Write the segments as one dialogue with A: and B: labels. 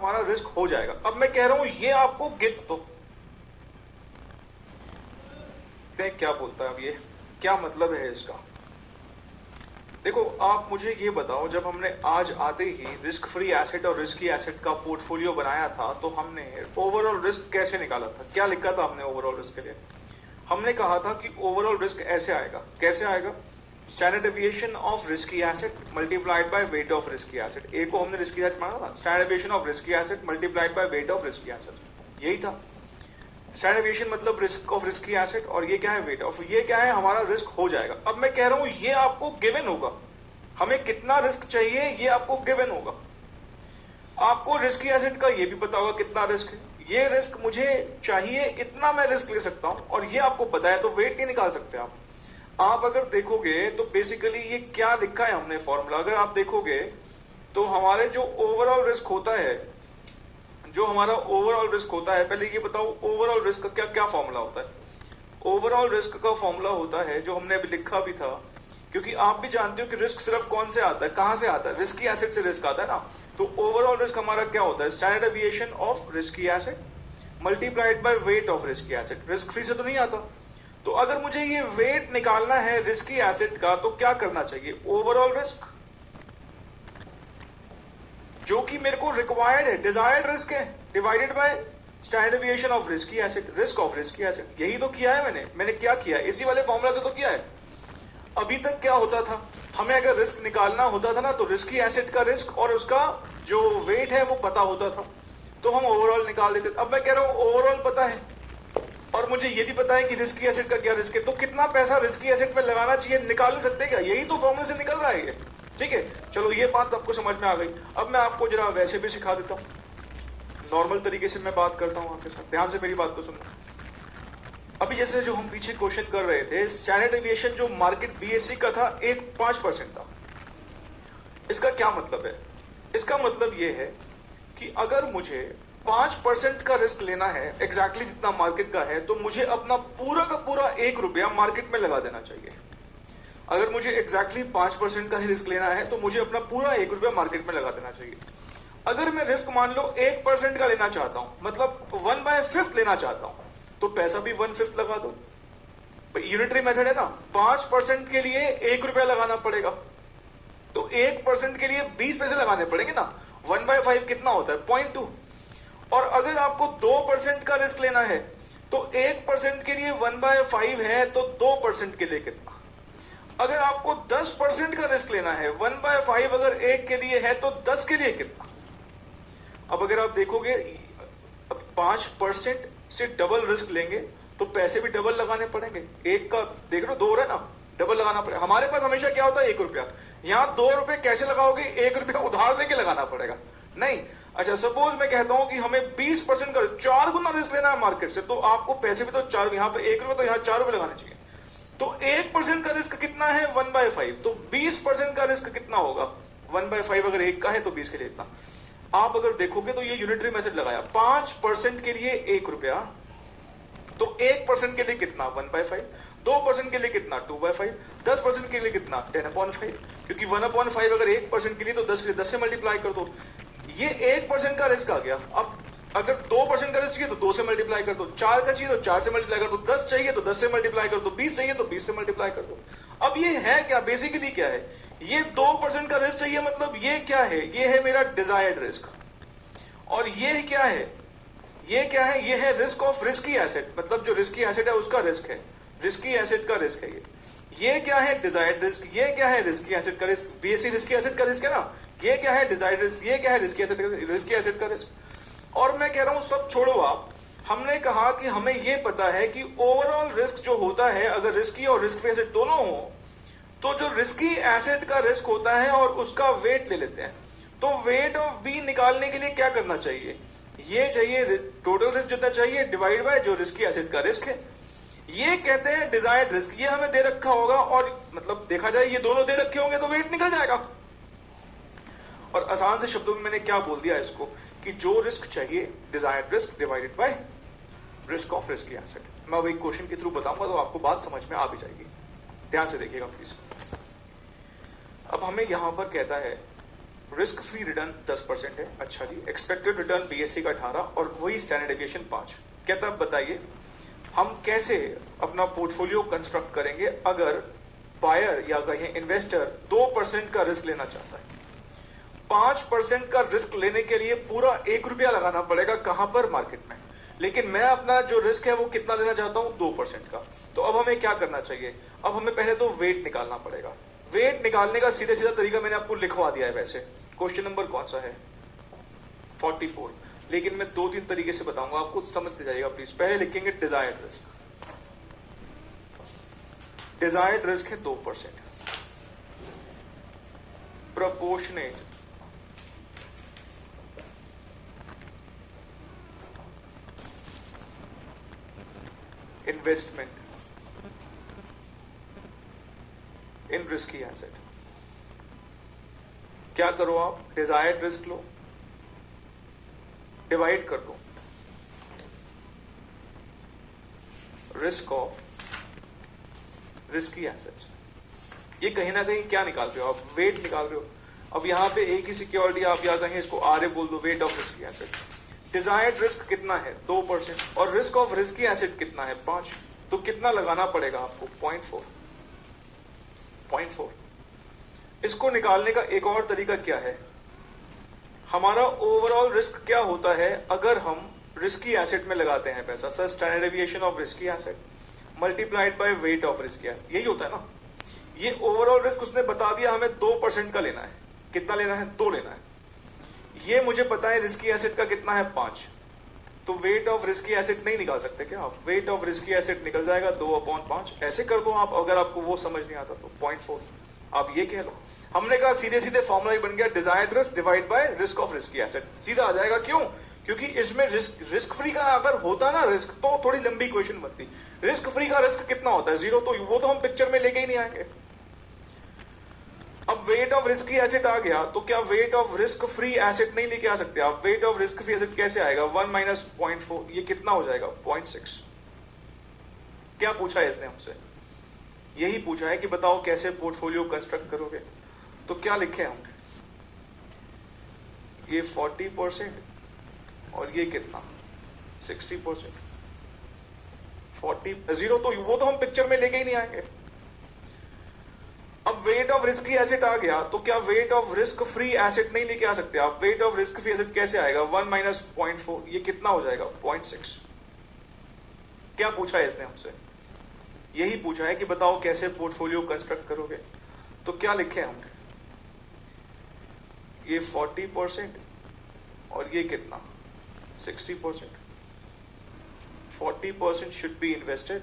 A: हमारा रिस्क हो जाएगा। अब मैं कह रहा हूं ये आपको गिफ्ट तो क्या बोलता है, अब ये क्या मतलब है इसका? देखो आप मुझे ये बताओ, जब हमने आज आते ही रिस्क फ्री एसेट और रिस्की एसेट का पोर्टफोलियो बनाया था तो हमने ओवरऑल रिस्क कैसे निकाला था? क्या लिखा था हमने ओवरऑल रिस्क के लिए? हमने कहा था कि ओवरऑल रिस्क ऐसे आएगा। कैसे आएगा? Standard deviation of risky asset multiplied by weight of risky asset. A को हमने रिस्की एसेट माना था, standard deviation of risky asset multiplied by weight of risky asset, यही था। स्टैंडर्ड डेविएशन मतलब रिस्क ऑफ रिस्की एसेट, और ये क्या है? Weight of. ये क्या है? हमारा रिस्क हो जाएगा। अब मैं कह रहा हूं ये आपको गिवन होगा। हमें कितना रिस्क चाहिए ये आपको गिवन होगा। आपको रिस्की एसेट का ये भी पता होगा कितना रिस्क है। ये रिस्क मुझे चाहिए, इतना मैं रिस्क ले सकता हूं, और ये आपको पता है, तो वेट नहीं निकाल सकते आप अगर देखोगे तो बेसिकली ये क्या लिखा है हमने फॉर्मूला, अगर आप देखोगे तो हमारे जो ओवरऑल रिस्क होता है, जो हमारा ओवरऑल रिस्क होता है, पहले ये बताओ ओवरऑल रिस्क का क्या क्या फॉर्मूला होता है? ओवरऑल रिस्क का फॉर्मूला होता है जो हमने अभी लिखा भी था, क्योंकि आप भी जानते हो कि रिस्क सिर्फ कौन से आता है, कहां से आता है? रिस्की एसेट से रिस्क आता है ना। तो ओवरऑल रिस्क हमारा क्या होता है? Standard deviation of risky asset multiplied by weight of risky asset. Risk free से तो नहीं आता। तो अगर मुझे ये वेट निकालना है रिस्की एसेट का तो क्या करना चाहिए? ओवरऑल रिस्क, जो कि मेरे को रिक्वायर्ड है, डिजायर्ड रिस्क है, divided by standard deviation of risky asset, risk of risky asset. यही तो किया है मैंने क्या किया? इसी वाले फॉर्मूला से तो किया है। अभी तक क्या होता था, हमें अगर रिस्क निकालना होता था ना तो रिस्की एसेट का रिस्क और उसका जो वेट है वो पता होता था, तो हम ओवरऑल निकाल देते। अब मैं कह रहा हूं ओवरऑल पता है और मुझे ये भी पता है कि रिस्की एसेट का क्या रिस्क है, तो कितना पैसा रिस्की एसेट में लगाना चाहिए निकाल नहीं सकते क्या? यही तो फॉर्मूले से निकल रहा है ये। ठीक है, चलो ये बात आपको समझ में आ गई। अब मैं आपको जरा वैसे भी सिखा देता हूं, नॉर्मल तरीके से मैं बात करता हूं आपके साथ, ध्यान से मेरी बात को सुनो। अभी जैसे जो हम पीछे क्वेश्चन कर रहे थे, स्टैंडर्ड डेविएशन जो मार्केट बीएससी का था 5% था। इसका क्या मतलब है? इसका मतलब यह है कि अगर मुझे 5% का रिस्क लेना है, एग्जैक्टली जितना मार्केट का है, तो मुझे अपना पूरा का पूरा 1 रुपया मार्केट में लगा देना चाहिए। अगर मुझे एग्जैक्टली 5% का ही रिस्क लेना है तो मुझे अपना पूरा 1 रुपया मार्केट में लगा देना चाहिए। अगर मैं रिस्क मान लो 1% का लेना चाहता हूं, मतलब 1/5 लेना चाहता हूं, तो पैसा भी 1/5 लगा दो। यूनिटरी मेथड है ना। 5% के लिए 1 रुपया लगाना पड़ेगा, तो 1% के लिए 20 पैसे लगाने पड़ेंगे ना। 1/5 कितना होता है? 0.2। और अगर आपको 2% का रिस्क लेना है तो 1% के लिए 1/5 है, तो 2% के लिए कितना? अगर आपको 10% का रिस्क लेना है, 1/5 अगर 1 के लिए है तो 10 के लिए कितना? अब अगर आप देखोगे 5% से डबल रिस्क लेंगे तो पैसे भी डबल लगाने पड़ेंगे। एक का देख लो 2 हो रहा है ना, डबल लगाना पड़ेगा। हमारे पास हमेशा क्या होता है? 1 रुपया। यहां 2 रुपए कैसे लगाओगे? 1 रुपया उधार लेके लगाना पड़ेगा। नहीं, अच्छा सपोज मैं कहता हूं कि हमें 20% का 4 गुना रिस्क लेना है मार्केट से, तो आपको पैसे भी तो 4, यहां पे 1 रुपया तो यहां 4 रुपए लगाने चाहिए। तो 1% का रिस्क कितना है? 1/5। तो 20% का रिस्क कितना होगा? 1/5 अगर 1 का है तो 20 के लिए इतना। आप अगर देखोगे तो ये यूनिटरी मेथड लगाया, 5% के लिए 1 रुपया, तो 1% के लिए कितना? 1/5। 2% के लिए कितना? 2/5। 10% के लिए कितना? 10/5। क्योंकि 1/5 अगर 1% के लिए तो 10 से मल्टीप्लाई कर दो। ये 1% का रिस्क आ गया। अब अगर 2% का रिस्क चाहिए तो 2 से मल्टीप्लाई कर दो, 4 का चाहिए तो 4 से मल्टीप्लाई कर दो, 10 चाहिए तो 10 से मल्टीप्लाई कर दो, 20 चाहिए तो 20 से मल्टीप्लाई कर दो। अब ये है क्या? बेसिकली क्या है? ये 2% का रिस्क चाहिए, मतलब ये क्या है? ये है मेरा डिजायर्ड रिस्क। और ये क्या है? ये क्या है? ये है रिस्क ऑफ रिस्की एसेट, मतलब जो रिस्की एसेट है उसका रिस्क है, रिस्की एसेट का रिस्क है ये क्या है? Desired risk. ये क्या है? रिस्की एसेट का रिस्क। बीएससी रिस्की एसेट का रिस्क है ना। ये क्या है? Desired risk. ये क्या है? रिस्की एसेट का रिस्क। और मैं कह रहा हूं सब छोड़ो आप, हमने कहा कि हमें यह पता है कि ओवरऑल रिस्क जो होता है, अगर रिस्की और रिस्क फ्री एसेट दोनों हो, तो जो रिस्की एसेट का रिस्क होता है और उसका वेट ले लेते हैं। तो वेट ऑफ बी निकालने के लिए क्या करना चाहिए? ये चाहिए टोटल रिस्क जितना चाहिए डिवाइड बाय जो रिस्की एसेट का रिस्क है। ये कहते हैं डिजायर्ड रिस्क। ये हमें दे रखा होगा, और मतलब देखा जाए ये दोनों दे रखे होंगे तो वेट निकल जाएगा। और आसान से शब्दों में मैंने क्या बोल दिया इसको, कि जो रिस्क चाहिए desired risk divided by risk of risky asset. मैं वही क्वेश्चन के थ्रू बताऊंगा तो आपको बात समझ में आ भी जाएगी। ध्यान से देखिएगा प्लीज। अब हमें यहां पर कहता है रिस्क फ्री रिटर्न 10% है, अच्छा जी। एक्सपेक्टेड रिटर्न बीएससी का 18 और वही स्टैंडर्ड डेविएशन 5। कहता अब बताइए हम कैसे अपना पोर्टफोलियो कंस्ट्रक्ट करेंगे अगर बायर या कहें इन्वेस्टर 2% का रिस्क लेना चाहता है। 5% का रिस्क लेने के लिए पूरा 1 रुपया लगाना पड़ेगा, कहां पर? मार्केट में। लेकिन मैं अपना जो रिस्क है वो कितना लेना चाहता हूं? 2% का। तो अब हमें क्या करना चाहिए? अब हमें पहले तो वेट निकालना पड़ेगा। वेट निकालने का सीधे सीधा तरीका मैंने आपको लिखवा दिया है। वैसे क्वेश्चन नंबर कौन सा है? 44। लेकिन मैं 2-3 तरीके से बताऊंगा, आपको समझते जाइएगा प्लीज। पहले लिखेंगे डिजायर्ड रिस्क। डिजायर्ड रिस्क है 2%। प्रोपोर्शनेट इन्वेस्टमेंट इन रिस्की एसेट। क्या करो आप? डिजायर्ड रिस्क लो, डिवाइड कर दो रिस्क ऑफ रिस्की एसेट्स। ये कहीं ना कहीं क्या निकाल रहे हो आप? वेट निकाल रहे हो। अब यहां पे एक ही सिक्योरिटी आप या कहीं इसको आरए बोल दो, wait of risky asset. Desired risk कितना है? 2% और रिस्क ऑफ रिस्की एसेट कितना है? 5। तो कितना लगाना पड़ेगा आपको? 0.4। इसको निकालने का एक और तरीका क्या है? हमारा ओवरऑल रिस्क क्या होता है अगर हम रिस्की एसेट में लगाते हैं पैसा? Sir standard deviation of risky asset multiplied by weight of risky asset, यही होता है ना। ये ओवरऑल रिस्क उसने बता दिया हमें 2% का लेना है। कितना लेना है? 2 लेना है। ये मुझे पता है रिस्की एसेट का कितना है? 5। तो वेट ऑफ रिस्की एसेट नहीं निकाल सकते क्या आप? वेट ऑफ रिस्की एसेट निकल जाएगा 2/5। ऐसे कर दो आप, अगर आपको वो समझ नहीं आता तो 0.4 आप ये कह लो। हमने कहा सीधे सीधे फॉर्मूला ही बन गया, desired risk divide by risk of risky asset. सीधा आ जाएगा। क्यों? क्योंकि इसमें रिस्क फ्री का अगर होता ना रिस्क तो थोड़ी लंबी क्वेश्चन बनती। रिस्क फ्री का रिस्क कितना होता है? 0। तो वो तो हम पिक्चर में लेके ही नहीं आएंगे। अब वेट ऑफ रिस्की एसेट आ गया तो क्या weight of risk free asset नहीं लेके आ सकते आप? Weight of risk free asset कैसे आएगा? 1 माइनस 0.4, ये कितना हो जाएगा? 0.6। क्या पूछा है इसने हमसे? यही पूछा है कि बताओ कैसे पोर्टफोलियो कंस्ट्रक्ट करोगे। तो क्या लिखे हम? ये 40% और ये कितना? 60%। 0 तो वो तो हम पिक्चर में लेके ही नहीं आएंगे। अब वेट ऑफ रिस्की एसेट आ गया तो क्या weight of risk free asset नहीं लेके आ सकते आप? Weight of risk free asset कैसे आएगा? 1 माइनस 0.4, ये कितना हो जाएगा? 0.6। क्या पूछा है इसने हमसे? यही पूछा है कि बताओ कैसे पोर्टफोलियो कंस्ट्रक्ट करोगे। तो क्या लिखे हमने? ये 40% और ये कितना? 60%। 40% should be invested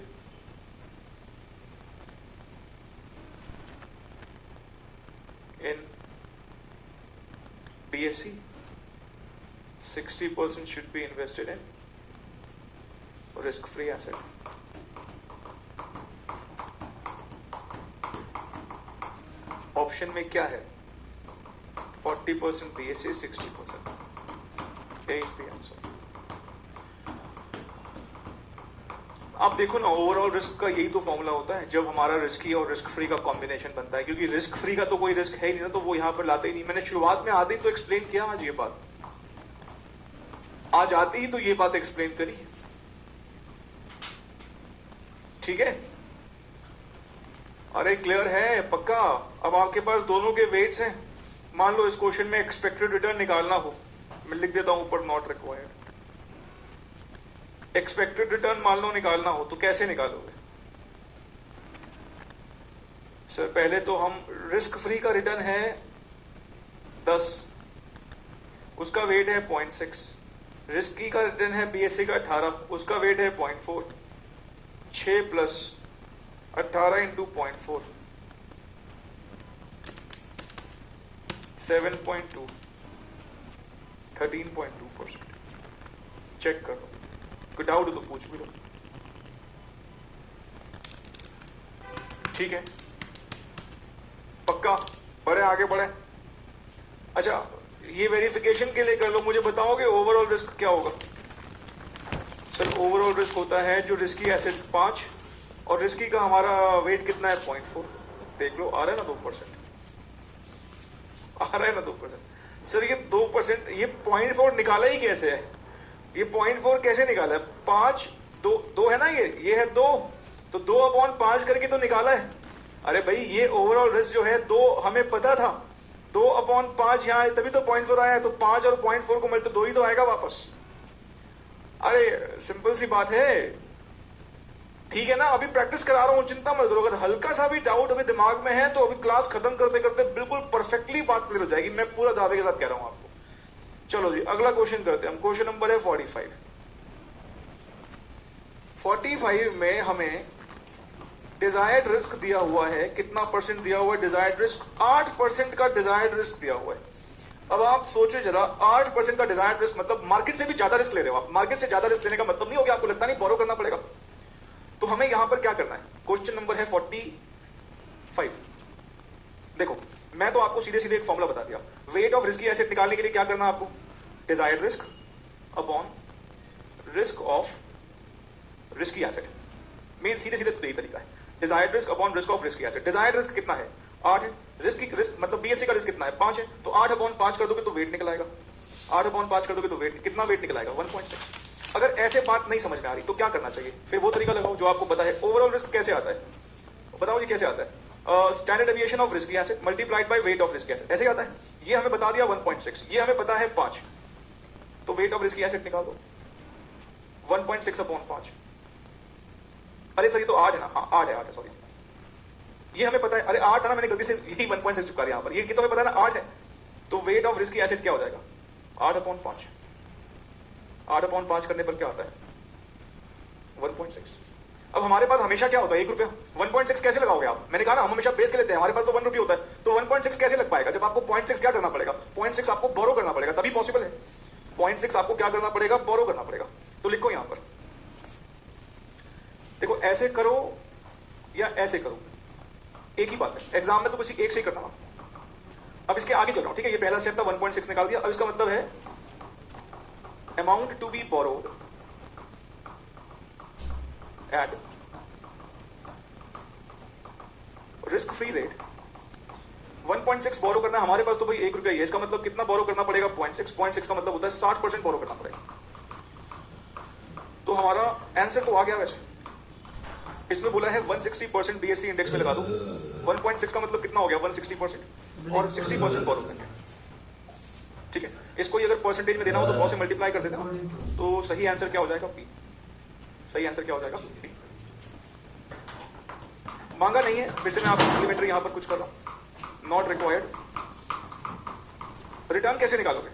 A: in BSE, 60% should be invested in risk-free asset. Option में क्या है? 40% BSE, 60%. A is the answer. आप देखो ना, ओवरऑल रिस्क का यही तो फॉर्मूला होता है जब हमारा रिस्की और रिस्क फ्री का कॉम्बिनेशन बनता है। क्योंकि रिस्क फ्री का तो कोई रिस्क है ही नहीं ना, तो वो यहां पर लाते ही नहीं। मैंने शुरुआत में आते ही तो एक्सप्लेन किया आज ये बात, आज आती ही तो ये बात एक्सप्लेन करी। ठीक है? अरे क्लियर है? पक्का? अब आपके पास दोनों के वेट्स हैं। मान लो इस क्वेश्चन में एक्सपेक्टेड रिटर्न निकालना हो, मैं लिख देता हूं ऊपर नॉट रिक्वायर्ड। एक्सपेक्टेड रिटर्न मान लो निकालना हो तो कैसे निकालोगे? सर पहले तो हम रिस्क फ्री का रिटर्न है 10, उसका वेट है 0.6। रिस्की का रिटर्न है बीएससी का 18, उसका वेट है 0.4। 6 प्लस 18 इंटू 0.4, 7.2, 13.2%। चेक करो, कोई डाउट हो तो पूछ भी लो। ठीक है? पक्का? बढ़े आगे बढ़े। अच्छा, ये वेरिफिकेशन के लिए कर लो, मुझे बताओगे ओवरऑल रिस्क क्या होगा? सर ओवरऑल रिस्क होता है जो रिस्की एसेट 5 और रिस्की का हमारा वेट कितना है? 0.4। देख लो, आ रहा है ना 2%, आ रहा है ना 2%। सर ये 2%, ये 0.4 निकाला ही कैसे है? ये 0.4 कैसे निकाला है? 5 दो है ना, ये है 2, तो 2/5 करके तो निकाला है। अरे भाई ये ओवरऑल रिस्क जो है 2 हमें पता था, 2/5 यहां है तभी तो 0.4 आया है, तो 5 और 0.4 को मिल तो 2 ही तो आएगा वापस। अरे सिंपल सी बात है, ठीक है ना? अभी प्रैक्टिस करा रहा हूं, चिंता मत करो। अगर हल्का सा भी डाउट अभी दिमाग में है तो अभी क्लास खत्म करते करते बिल्कुल परफेक्टली बात क्लियर हो जाएगी, मैं पूरा दावे के साथ कह रहा हूं आपको। चलो जी अगला क्वेश्चन करते हैं हम। क्वेश्चन नंबर है 45। 45 में हमें डिजायर्ड रिस्क दिया हुआ है। कितना परसेंट दिया हुआ है डिजायर्ड रिस्क? 8% का डिजायर्ड रिस्क दिया हुआ है। अब आप सोचो जरा, 8% का डिजायर्ड रिस्क मतलब मार्केट से भी ज्यादा रिस्क ले रहे हो आप। मार्केट से ज्यादा रिस्क लेने का मतलब नहीं हो गया, आपको लगता नहीं बोरो करना पड़ेगा? तो हमें यहां पर क्या करना है? क्वेश्चन नंबर है 45। देखो मैं तो आपको सीधे सीधे एक फॉर्मूला बता दिया। वेट ऑफ रिस्की एसेट निकालने के लिए क्या करना है आपको? Desired risk upon risk of risky asset. Main सीधे सीधे तो यही तरीका है, desired risk upon risk of risky asset. Desired risk कितना है? 8 है। रिस्क मतलब बीएससी का रिस्क कितना है? 5 है। तो 8/5 कर दोगे तो वेट निकल आएगा। 8/5 कर दोगे तो वेट कितना? वेट निकल आएगा 1.6। अगर ऐसे बात नहीं समझ में आ रही तो क्या करना चाहिए? फिर वो तरीका लगाओ जो आपको पता है। ओवरऑल रिस्क कैसे आता है? बताओ जी कैसे आता है? Standard deviation of risky asset multiplied by weight of risky asset, ऐसे आता है। ये हमें बता दिया 1.6, ये हमें पता है 5, तो वेट ऑफ रिस्की एसेट निकाल दो 1.6/5। अरे सर ये तो 8 है ना? हाँ 8 है, सॉरी ये हमें पता है। अरे 8 है ना, मैंने गलती से यही 1.6 चुका दिया यहां पर, ये तो हमें पता है ना 8 है। तो वेट ऑफ रिस्की एसेट क्या हो जाएगा? 8/5। 8/5 करने पर क्या आता है? 1.6। अब हमारे पास हमेशा क्या होता है? 1 रुपया। 1.6 कैसे लगाओगे आप? मैंने कहा ना हम हमेशा बेस के लेते हैं, हमारे पास तो 1 रुपया होता है, तो 1.6 कैसे लग पाएगा? जब आपको 0.6 क्या करना पड़ेगा? 0.6 आपको बोरो करना पड़ेगा, तभी पॉसिबल है। 0.6 आपको क्या करना पड़ेगा? बोरो करना पड़ेगा। तो लिखो यहां पर, देखो ऐसे करो या ऐसे करो, एक ही बात है। एग्जाम में तो किसी एक से ही करना ना। अब इसके आगे चल रहा हूं, ठीक है? ये पहला स्टेप था, 1.6 निकाल दिया। अब इसका मतलब है amount to be borrowed at risk free rate. 1.6 borrow करना है हमारे पास, तो भाई 1 रुपया ही है। इसका मतलब कितना बोरो करना पड़ेगा? 0.6 का मतलब होता है 60% बोरो करना पड़ेगा। तो हमारा आंसर तो आ गया। वैसे इसमें बोला है 160% बीएससी इंडेक्स में लगा दो। 1.6 का मतलब कितना हो गया? 160%, और 60% बोरो करेंगे, ठीक है? इसको अगर परसेंटेज में देना हो तो 100 से मल्टीप्लाई कर देना, तो सही आंसर क्या हो जाएगा? पी। सही आंसर क्या हो जाएगा? पी। मांगा नहीं है, फिर से मैं आपको सप्लीमेंट्री यहां पर कुछ कर रहा हूं, नॉट रिक्वायर्ड। रिटर्न कैसे निकालोगे?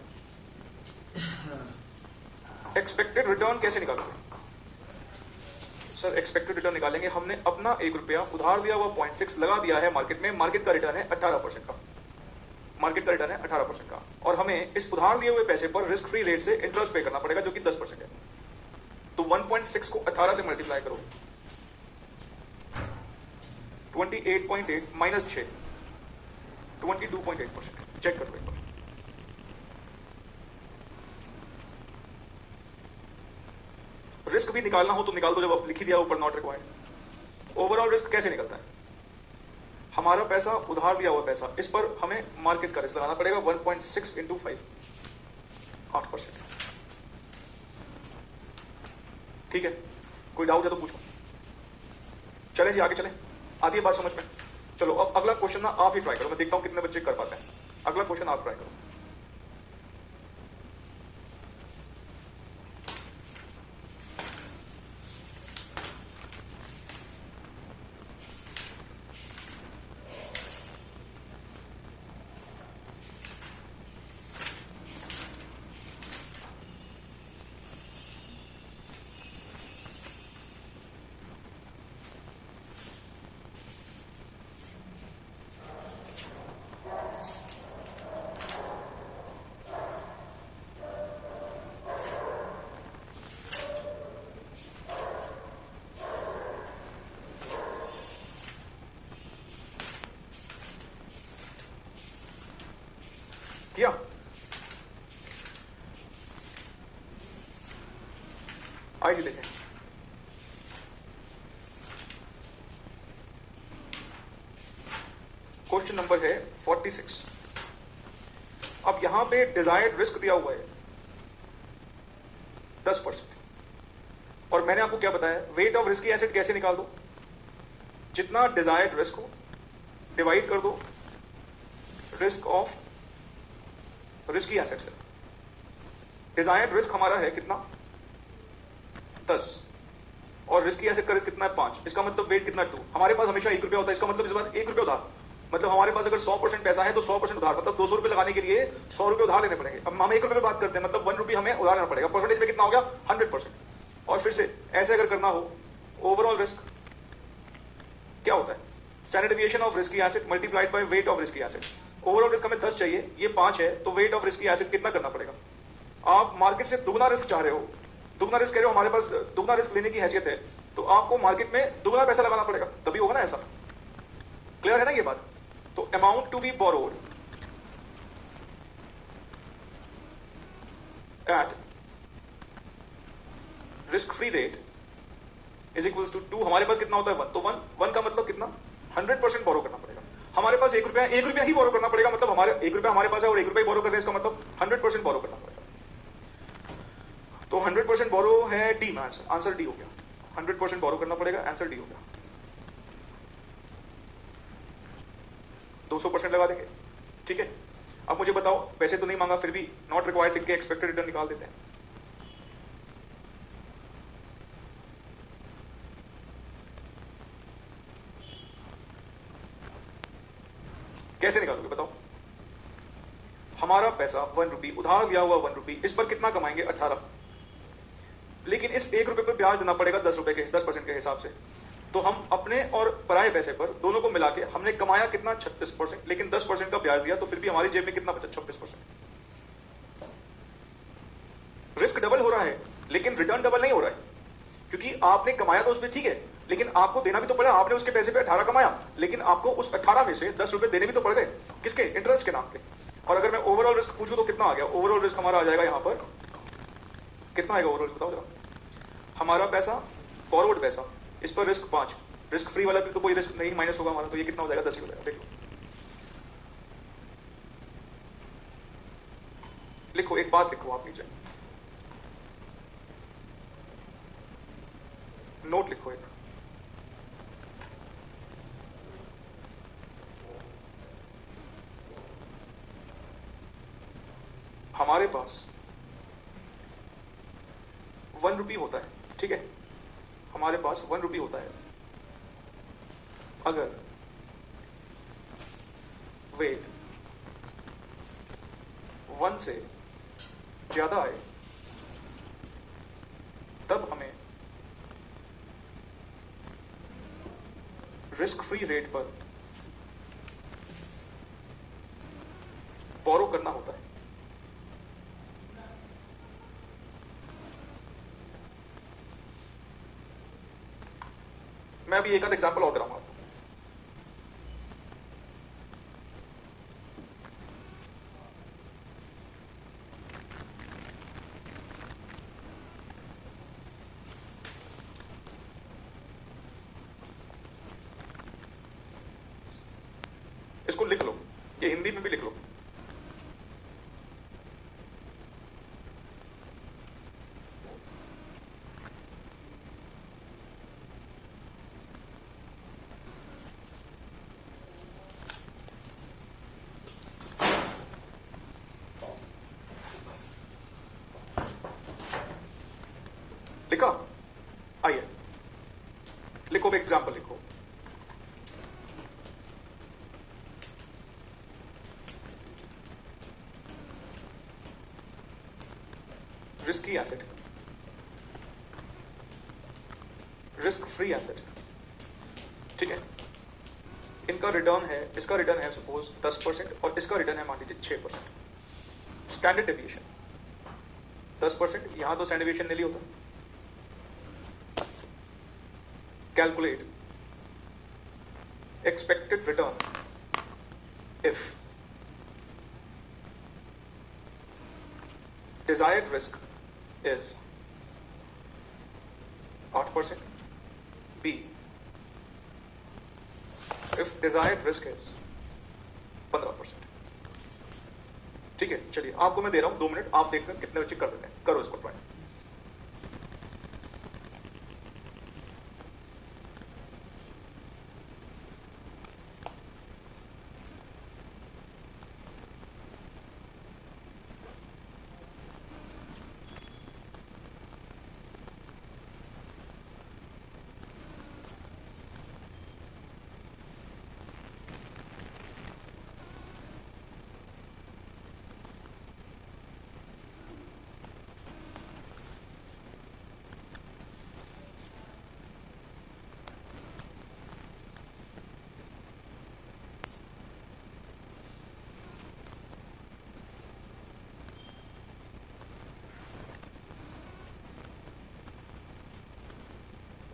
A: एक्सपेक्टेड रिटर्न कैसे निकालोगे? सर एक्सपेक्टेड रिटर्न निकालेंगे, हमने अपना 1 रुपया उधार दिया हुआ 0.6 लगा दिया है मार्केट में। मार्केट का रिटर्न है 18% का, मार्केट का रिटर्न है 18% का, और हमें इस उधार दिए हुए पैसे पर रिस्क फ्री रेट से इंटरेस्ट पे करना पड़ेगा जो कि 10% है। तो 1.6 को 18 से मल्टीप्लाई करो, 28.8 माइनस 6, 22.8%। चेक करो एक बार। रिस्क भी निकालना हो तो निकाल दो, जब आप लिख ही दिया ऊपर नॉट रिक्वायर्ड। ओवरऑल रिस्क कैसे निकलता है? हमारा पैसा उधार दिया हुआ पैसा, इस पर हमें मार्केट का रिस्क लगाना पड़ेगा 1.6 इंटू 5, 8%। ठीक है? कोई डाउट है तो पूछो। चलें जी आगे चलें, आती है बात समझ में? चलो अब अगला क्वेश्चन ना आप ही ट्राई करो, मैं देखता हूं कितने बच्चे कर पाते हैं। अगला क्वेश्चन आप ट्राई करो। किया? आइए देखें। क्वेश्चन नंबर है 46। अब यहां पे डिजायर्ड रिस्क दिया हुआ है 10%। और मैंने आपको क्या बताया, वेट ऑफ रिस्की एसेट कैसे निकाल दो, जितना डिजायर्ड रिस्क हो डिवाइड कर दो रिस्क ऑफ रिस्की एसेट से। डिजायर्ड रिस्क हमारा है कितना 10 और रिस्की एसेट का रिस्क कितना है 5, इसका मतलब वेट कितना 2। हमारे पास हमेशा 1 रुपया होता है, इसका मतलब इस बार 1 रुपया उधार, मतलब हमारे पास अगर 100% पैसा है तो 100% उधार, मतलब 200 रुपए लगाने के लिए 100 रुपए उधार लेने पड़ेंगे। अब हम 1 रुपए में बात करते हैं, मतलब 1 रुपी हमें उधार लेना पड़ेगा। परसेंटेज में कितना हो गया 100%। और फिर से ऐसे अगर करना हो, ओवरऑल रिस्क क्या होता है, standard deviation of risky asset multiplied by weight of risky asset. Overall risk हमें 10 चाहिए, ये 5 है, तो वेट ऑफ रिस्की एसेट कितना करना पड़ेगा। आप मार्केट से दुगना रिस्क चाह रहे हो, दुगना रिस्क कह रहे हो, हमारे पास दुगना रिस्क लेने की हैसियत है, तो आपको मार्केट में दुगना पैसा लगाना पड़ेगा, तभी होगा ना ऐसा। क्लियर है ना ये बात। तो amount to be borrowed at risk free rate is equals to 2। हमारे पास कितना होता है 1, तो 1 का मतलब कितना 100% बोरो करना पड़ेगा। हमारे पास 1 रुपया ही बोरो करना पड़ेगा, मतलब हमारे 1 रुपया हमारे पास है और 1 रुपया बोरो कर रहे हैं, इसका मतलब 100% बोरो करना पड़ेगा। तो 100% बोरो है डी में, आंसर डी हो गया। 100% बोरो करना पड़ेगा, आंसर डी हो गया। 200% लगा देंगे, ठीक है। अब मुझे बताओ, पैसे तो नहीं मांगा, फिर भी नॉट रिक्वायर्ड लिख के एक्सपेक्टेड रिटर्न निकाल देते हैं। कैसे निकालोगे बताओ। हमारा पैसा 1 रुपी उधार दिया हुआ 1 रुपी, इस पर कितना कमाएंगे 18, लेकिन इस 1 रुपए पर ब्याज देना पड़ेगा 10 रुपए के 10% के हिसाब से। तो हम अपने और पराये पैसे पर दोनों को मिला के हमने कमाया कितना 36%, लेकिन 10% का ब्याज दिया, तो फिर भी हमारी जेब में कितना बचा 26%। रिस्क डबल हो रहा है लेकिन रिटर्न डबल नहीं हो रहा है, क्योंकि आपने कमाया तो उसमें ठीक है, लेकिन आपको देना भी तो पड़ा। आपने उसके पैसे पे 18 कमाया, लेकिन आपको उस 18 में से 10 रुपए देने भी तो पड़ गए, किसके, इंटरेस्ट के नाम पे। और अगर मैं ओवरऑल रिस्क पूछूं तो कितना आ गया, ओवरऑल रिस्क हमारा आ जाएगा यहां पर कितना आएगा ओवरऑल बताओ जरा। हमारा पैसा फॉरवर्ड पैसा, इस पर रिस्क 5, रिस्क फ्री वाला भी तो कोई रिस्क नहीं माइनस होगा हमारा, तो ये कितना हो जाएगा 10 हो जाएगा। देख लो, लिखो एक बात लिखो आप नीचे, नोट लिखो एक, हमारे पास 1 रुपी होता है, ठीक है, हमारे पास 1 रुपी होता है। अगर वेट 1 से ज्यादा आए तब हमें रिस्क फ्री रेट पर बोरो करना होता है। मैं अभी एक आध एग्जांपल और कराऊंगा आपको। इसको लिख लो, ये हिंदी में भी लिख लो। लिखा, आइए लिखो, एक एग्जांपल लिखो। Risky asset, risk free asset, ठीक है। इनका रिटर्न है, इसका रिटर्न है सपोज 10% और इसका रिटर्न है मान लीजिए 6%। स्टैंडर्ड डेविएशन 10%, यहां तो स्टैंडर्ड डेविएशन नहीं होता। Calculate expected return if desired risk is 8%, B if desired risk is 15%। ठीक है, चलिए आपको मैं दे रहा हूं 2 मिनट, आप देखकर कितने बच्चे कर देते हैं, करो इसको try.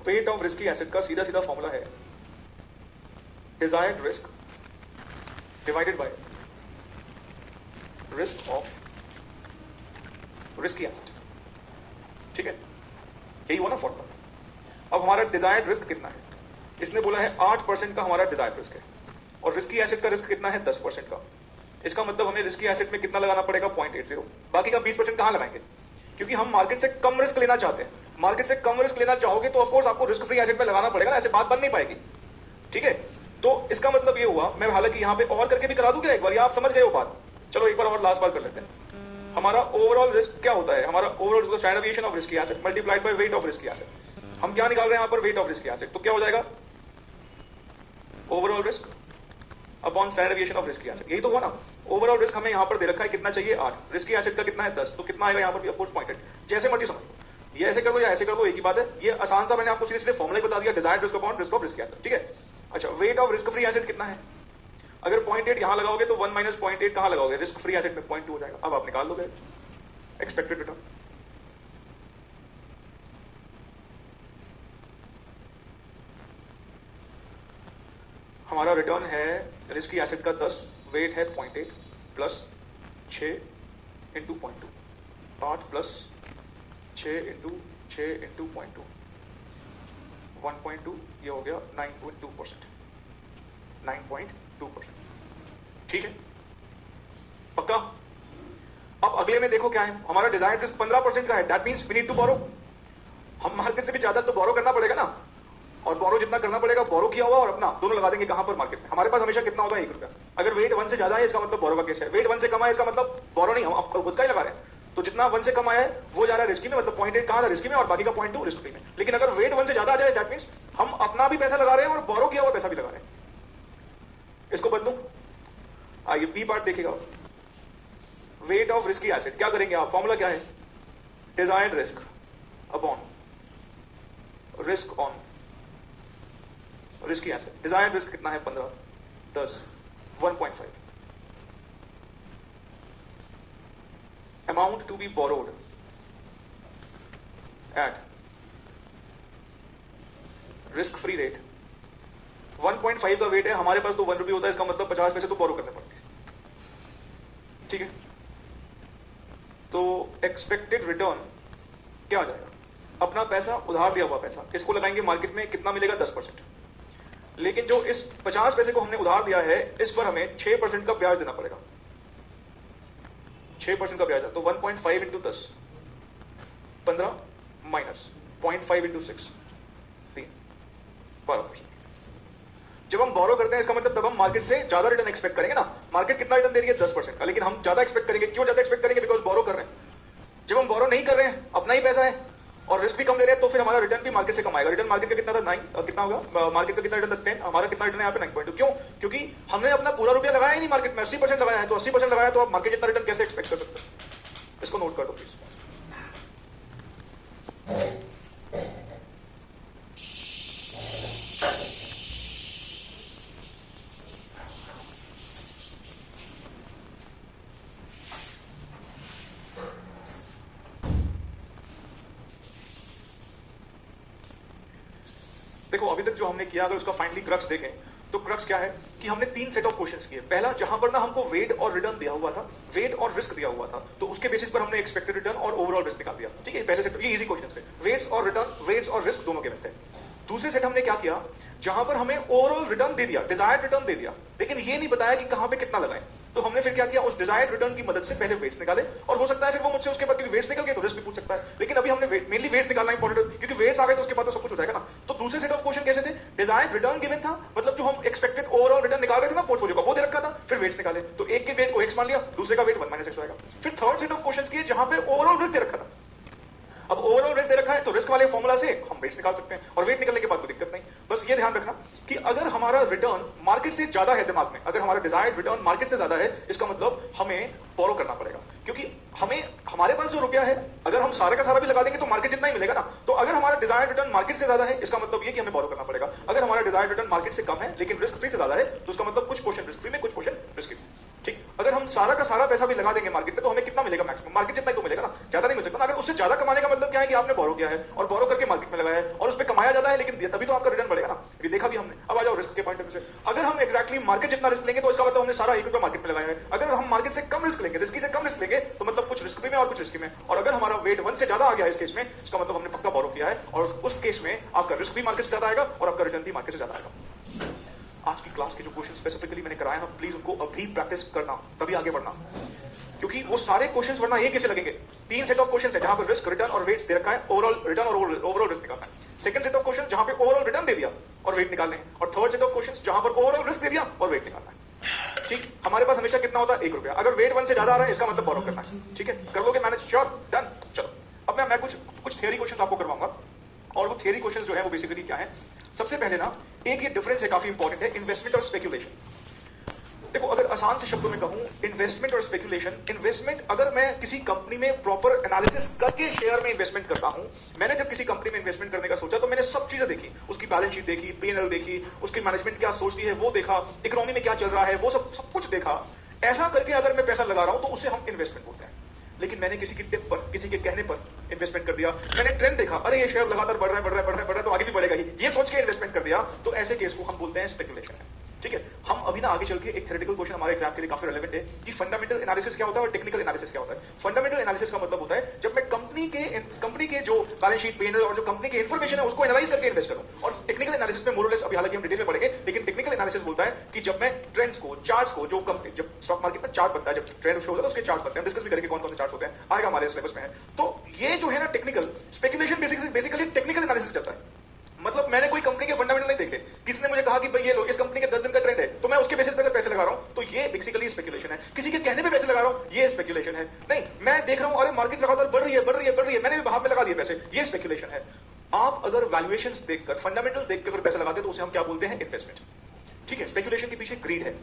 A: Wait of risky asset का सीधा सीधा फॉर्मूला है desired risk divided by risk of risky asset. ठीक है, यही हुआ ना फॉर्मूला। अब हमारा डिजायर्ड रिस्क कितना है, इसने बोला है 8% का हमारा डिजायर्ड रिस्क है, और रिस्की एसेट का रिस्क कितना है 10% का। इसका मतलब हमें रिस्की एसेट में कितना लगाना पड़ेगा 0.80, बाकी का 20% कहां लगाएंगे, क्योंकि हम मार्केट से कम रिस्क लेना चाहते हैं। मार्केट से कम रिस्क लेना चाहोगे तो ऑफकोर्स आपको रिस्क फ्री एसेट में लगाना पड़ेगा, ऐसे बात बन नहीं पाएगी। ठीक है, तो इसका मतलब ये हुआ, मैं हालांकि यहां पे और करके भी करा दूं क्या एक बार, या आप समझ गए वो बात? चलो एक बार और लास्ट बार कर लेते हैं। हमारा ओवरऑल रिस्क क्या होता है, हमारा overall standard deviation of risky asset multiplied by weight of risky asset. हम क्या निकाल रहे हैं यहां पर, वेट ऑफ रिस्की एसेट, तो क्या हो जाएगा overall risk upon standard deviation of risky asset. यही तो हुआ ना। ओवरऑल रिस्क हमें यहां पर दे रखा है कितना चाहिए 8, रिस्की एसेट का कितना है 10, तो कितना आएगा यहां पर भी ऑफकोर्स 0.8। जैसे मर्जी समझ लो, ये ऐसे कर दो या ऐसे कर दो, एक ही बात है। ये आसान सा मैंने आपको सीधे फॉर्मूला बता दिया, desired risk upon risk of risky asset. ठीक है, अच्छा weight of risk free asset कितना है, अगर 0.8 यहां लगाओगे तो 1 माइनस 0.8 कहां लगाओगे, रिस्क फ्री एसेट में 0.2 हो जाएगा। अब आप निकाल लोगे एक्सपेक्टेड रिटर्न। हमारा रिटर्न है रिस्की एसेट का 10, वेट है 0.8 plus 6 into 0.2, 8 plus 6 into 6 into 0.2, 1.2, ये हो गया 9.2%, 9.2%। ठीक है, पक्का। अब अगले में देखो क्या है, हमारा डिजायर्ड रिस्क 15% का है, that means we need to borrow. हम मार्केट से भी ज्यादा तो बोरो करना पड़ेगा ना, और बोरो जितना करना पड़ेगा, बोरो किया हुआ और अपना दोनों लगा देंगे कहां पर, मार्केट में। हमारे पास हमेशा कितना होगा 1 रुपया। अगर वेट 1 से ज्यादा है इसका मतलब बोरो का केस है, वेट 1 से कम है इसका मतलब बोरो नहीं, हम खुद का ही लगा रहे हैं। तो जितना 1 से कम आया है वो जा रहा है रिस्की में, मतलब 0.8 कहां था रिस्की में और बाकी का 0.2 रिस्क फ्री में। लेकिन अगर वेट 1 से ज्यादा आ जाए दैट मींस हम अपना भी पैसा लगा रहे हैं और बोरो किया हुआ पैसा भी लगा रहे हैं। इसको बदलूं, आइए बी पार्ट देखिएगा, वेट ऑफ रिस्की एसेट। क्या करेंगे आप, फॉर्मूला क्या है, desired risk upon risk on risky asset. Desired risk कितना है 15, 10, 1.5। Amount to be borrowed at risk free rate 1.5 का वेट है, हमारे पास तो 1 रुपये होता है, इसका मतलब 50 पैसे तो बोरो करने पड़ते हैं। ठीक है, तो एक्सपेक्टेड रिटर्न क्या आ जाएगा, अपना पैसा उधार दिया हुआ पैसा, इसको लगाएंगे मार्केट में, कितना मिलेगा 10%। लेकिन जो इस 50 पैसे को हमने उधार दिया है इस पर हमें 6% का ब्याज देना पड़ेगा, 6% का ब्याज है। तो 1.5 इंटू 10, 15 माइनस 0.5 इंटू 6, 12%। जब हम बोरो करते हैं इसका मतलब तब हम मार्केट से ज्यादा रिटर्न एक्सपेक्ट करेंगे ना। मार्केट कितना रिटर्न दे रही है 10% का, लेकिन हम ज्यादा एक्सपेक्ट करेंगे। क्यों ज्यादा एक्सपेक्ट करेंगे, बिकॉज बोरो कर रहे हैं। जब हम बोरो नहीं कर रहे हैं, अपना ही पैसा है और रिस्क भी कम ले रहे हैं, तो फिर हमारा रिटर्न भी मार्केट से कम आएगा। रिटर्न मार्केट का कितना था 9, कितना होगा मार्केट का कितना रिटर्न था 10, हमारा कितना रिटर्न है यहाँ पे 9.2। क्यों, क्योंकि हमने अपना पूरा रुपया लगाया ही नहीं मार्केट में, 80% लगाया है। तो 80% लगाया तो आप मार्केट जितना रिटर्न कैसे एक्सपेक्ट कर सकते हैं। इसको नोट कर दो प्लीज। देखो अभी तक जो हमने किया, अगर उसका फाइनली क्रक्स देखें तो क्रक्स क्या है कि हमने 3 सेट ऑफ क्वेश्चंस किए। पहला जहां पर ना हमको वेट और रिटर्न दिया हुआ था, वेट और रिस्क दिया हुआ था, तो उसके बेसिस पर हमने एक्सपेक्टेड रिटर्न और ओवरऑल रिस्क निकाल दिया। ठीक है, पहले सेट ये इजी क्वेश्चन थे, वेट्स और रिटर्न, वेट्स और रिस्क दोनों गिवन थे। दूसरे सेट हमने क्या किया, जहां पर हमें ओवरऑल रिटर्न दे दिया, डिजायर्ड रिटर्न दे दिया, लेकिन ये नहीं बताया कि कहां पे कितना लगाएं। तो हमने फिर क्या किया, उस डिजायर्ड रिटर्न की मदद से पहले वेट्स निकाले, और हो सकता है फिर वो मुझसे उसके बाद, क्योंकि वेट्स निकल गए तो रिस्क भी पूछ सकता है, लेकिन अभी हमने मेनली वेट्स निकालना इंपॉर्टेंट है, क्योंकि वेट्स आ गए तो उसके बाद तो सब कुछ हो जाएगा ना। तो दूसरे सेट ऑफ क्वेश्चन कैसे थे, डिजायर्ड रिटर्न गिवन था, मतलब जो हम एक्सपेक्टेड ओवरऑल रिटर्न निकाल रहे थे ना पोर्टफोलियो का, वो दे रखा था, फिर वेट्स निकाले, तो एक के वेट को एक्स मान लिया, दूसरे का वेट 1 - x आएगा। फिर थर्ड सेट ऑफ क्वेश्चन किए जहां पे ओवरऑल रिस्क दे रखा था। अब ओवरऑल रिस्क दे रखा है तो रिस्क वाले फॉर्मूला से हम वेट्स निकाल सकते हैं, और वेट निकलने के बाद कोई दिक्कत नहीं। बस ये ध्यान रखना कि अगर हमारा रिटर्न मार्केट से ज्यादा है, दिमाग में अगर हमारा डिजायर्ड रिटर्न मार्केट से ज्यादा है, इसका मतलब हमें बोरो करना पड़ेगा, क्योंकि हमें हमारे पास जो रुपया है अगर हम सारे का सारा भी लगा देंगे तो मार्केट जितना ही मिलेगा ना। तो अगर हमारा डिजायर्ड रिटर्न मार्केट से ज्यादा है, इसका मतलब ये कि हमें बोरो करना पड़ेगा। अगर हमारा डिजायर्ड रिटर्न मार्केट से कम है लेकिन रिस्क फ्री से ज्यादा है, तो उसका मतलब कुछ पोर्शन रिस्क फ्री में, कुछ पोर्शन रिस्क, ठीक। अगर हम सारा का सारा पैसा भी लगा देंगे मार्केट में तो हमें कितना मिलेगा, मैक्सिमम मार्केट जितना ही तो मिलेगा ना, ज्यादा नहीं मिल सकता। अगर उससे ज्यादा कमाने का मतलब क्या है कि आपने बोरो किया है और बोरो करके मार्केट में लगाया है और उस पर कमाया ज्यादा है, लेकिन तभी तो आपका रिटर्न बढ़ेगा ना, ये देखा भी हमने। अब आ जाओ रिस्क के पॉइंट ऑफ व्यू से, अगर हम एक्जैक्टली मार्केट जितना रिस्क लेंगे तो इसका मतलब हमने सारा 1 रुपया मार्केट में लगाया है। अगर हम मार्केट से कम रिस्क लेंगे, रिस्की से कम रिस्क लेंगे, तो मतलब कुछ रिस्क में और कुछ रिस्की में, और अगर हमारा वेट 1 से ज्यादा आ गया है इस केस में, इसका मतलब हमने पक्का बोरो किया है, और उस केस में आपका रिस्क भी मार्केट से ज्यादा आएगा और आपका रिटर्न भी मार्केट से ज्यादा आएगा। आज की क्लास के जो क्वेश्चन स्पेसिफिकली मैंने कराया ना, प्लीज उनको अभी प्रैक्टिस करना, तभी आगे बढ़ना, क्योंकि वो सारे क्वेश्चंस वरना ये कैसे लगेंगे। 3 सेट ऑफ क्वेश्चंस है जहां पर रिस्क, रिटर्न और वेट्स दे रखा है, ओवरऑल रिटर्न और ओवरऑल रिस्क निकालना है। सेकंड सेट ऑफ क्वेश्चन जहां पे ओवरऑल रिटर्न दे दिया और वेट निकालने हैं, और थर्ड सेट ऑफ क्वेश्चन जहां पर ओवरऑल रिस्क दे दिया और वेट निकालना है। ठीक, हमारे पास हमेशा कितना होता है, 1 रुपया। अगर वेट 1 से ज्यादा आ रहा है, इसका मतलब बोरो करना है। ठीक है, कर लोगे मैनेज, श्योर, डन। चलो अब मैं कुछ थियरी क्वेश्चन आपको करवाऊंगा, और वो थियरी क्वेश्चन जो है वो बेसिकली क्या है। सबसे पहले ना एक ये डिफरेंस है, काफी इंपॉर्टेंट है, इन्वेस्टमेंट और स्पेकुलेशन। देखो, अगर आसान से शब्दों में कहूं, इन्वेस्टमेंट और स्पेकुलेशन, इन्वेस्टमेंट अगर मैं किसी कंपनी में प्रॉपर एनालिसिस करके शेयर में इन्वेस्टमेंट करता हूं। मैंने जब किसी कंपनी में इन्वेस्टमेंट करने का सोचा तो मैंने सब चीजें देखी, उसकी बैलेंस शीट देखी, P&L देखी, उसकी मैनेजमेंट क्या सोचती है वो देखा, इकोनॉमी में क्या चल रहा है वो सब कुछ देखा। ऐसा करके अगर मैं पैसा लगा रहा हूं तो उसे हम इन्वेस्टमेंट बोलते हैं। लेकिन मैंने किसी की टिप पर, किसी के कहने पर इन्वेस्टमेंट कर दिया, मैंने ट्रेंड देखा, अरे ये शेयर लगातार बढ़ रहा है तो आगे भी बढ़ेगा ही, ये सोच के इन्वेस्टमेंट कर दिया, तो ऐसे केस को हम बोलते हैं स्पेकुलेशन है। ठीक है, हम अभी ना आगे चल के एक थ्योरेटिकल क्वेश्चन हमारे एग्जाम के लिए काफी रेलेवेंट है कि फंडामेंटल एनालिसिस क्या होता है और टेक्निकल एनालिसिस क्या होता है। फंडामेंटल एनालिसिस का मतलब होता है जब मैं कंपनी के जो बैलेंस शीट, P&L और जो कंपनी की इंफॉर्मेशन है उसको एनालाइज करके इन्वेस्ट करूं। और टेक्निकल एनालिसिस में मोरलेस अभी हालांकि हम डिटेल में पढ़ेंगे, लेकिन टेक्निकल एनालिसिस बोलता है कि जब मैं ट्रेंड्स को, चार्ट्स को, जो कंपनी, जब स्टॉक मार्केट में चार्ट बनता है, जब ट्रेंड शो होता है उसके चार्ट बनते हैं, डिस्कस भी करेंगे कौन कौन से चार्ट होते हैं, आएगा हमारे सिलेबस में है। तो ये जो है ना technical, speculation basically technical analysis चलता है। मतलब मैंने कोई कंपनी के फंडामेंटल नहीं देखे, किसने मुझे कहा कि भाई ये लो, इस कंपनी के 10 दिन का ट्रेंड है तो मैं उसके बेसिस पे पैसे लगा रहा हूं, तो ये बेसिकली स्पेकुलेशन है। किसी के कहने पे पैसे लगा रहा हूं, ये स्पेकुलेशन है। नहीं, मैं देख रहा हूं अरे मार्केट लगातार बढ़ रही है, मैंने भी भाव में लगा दिए पैसे, ये स्पेकुलेशन है। आप अगर वैल्यूएशंस देखकर, फंडामेंटल्स देखकर अगर पैसा लगाते हैं तो उसे हम क्या बोलते हैं, इन्वेस्टमेंट। ठीक है, स्पेकुलेशन के पीछे ग्रीड है,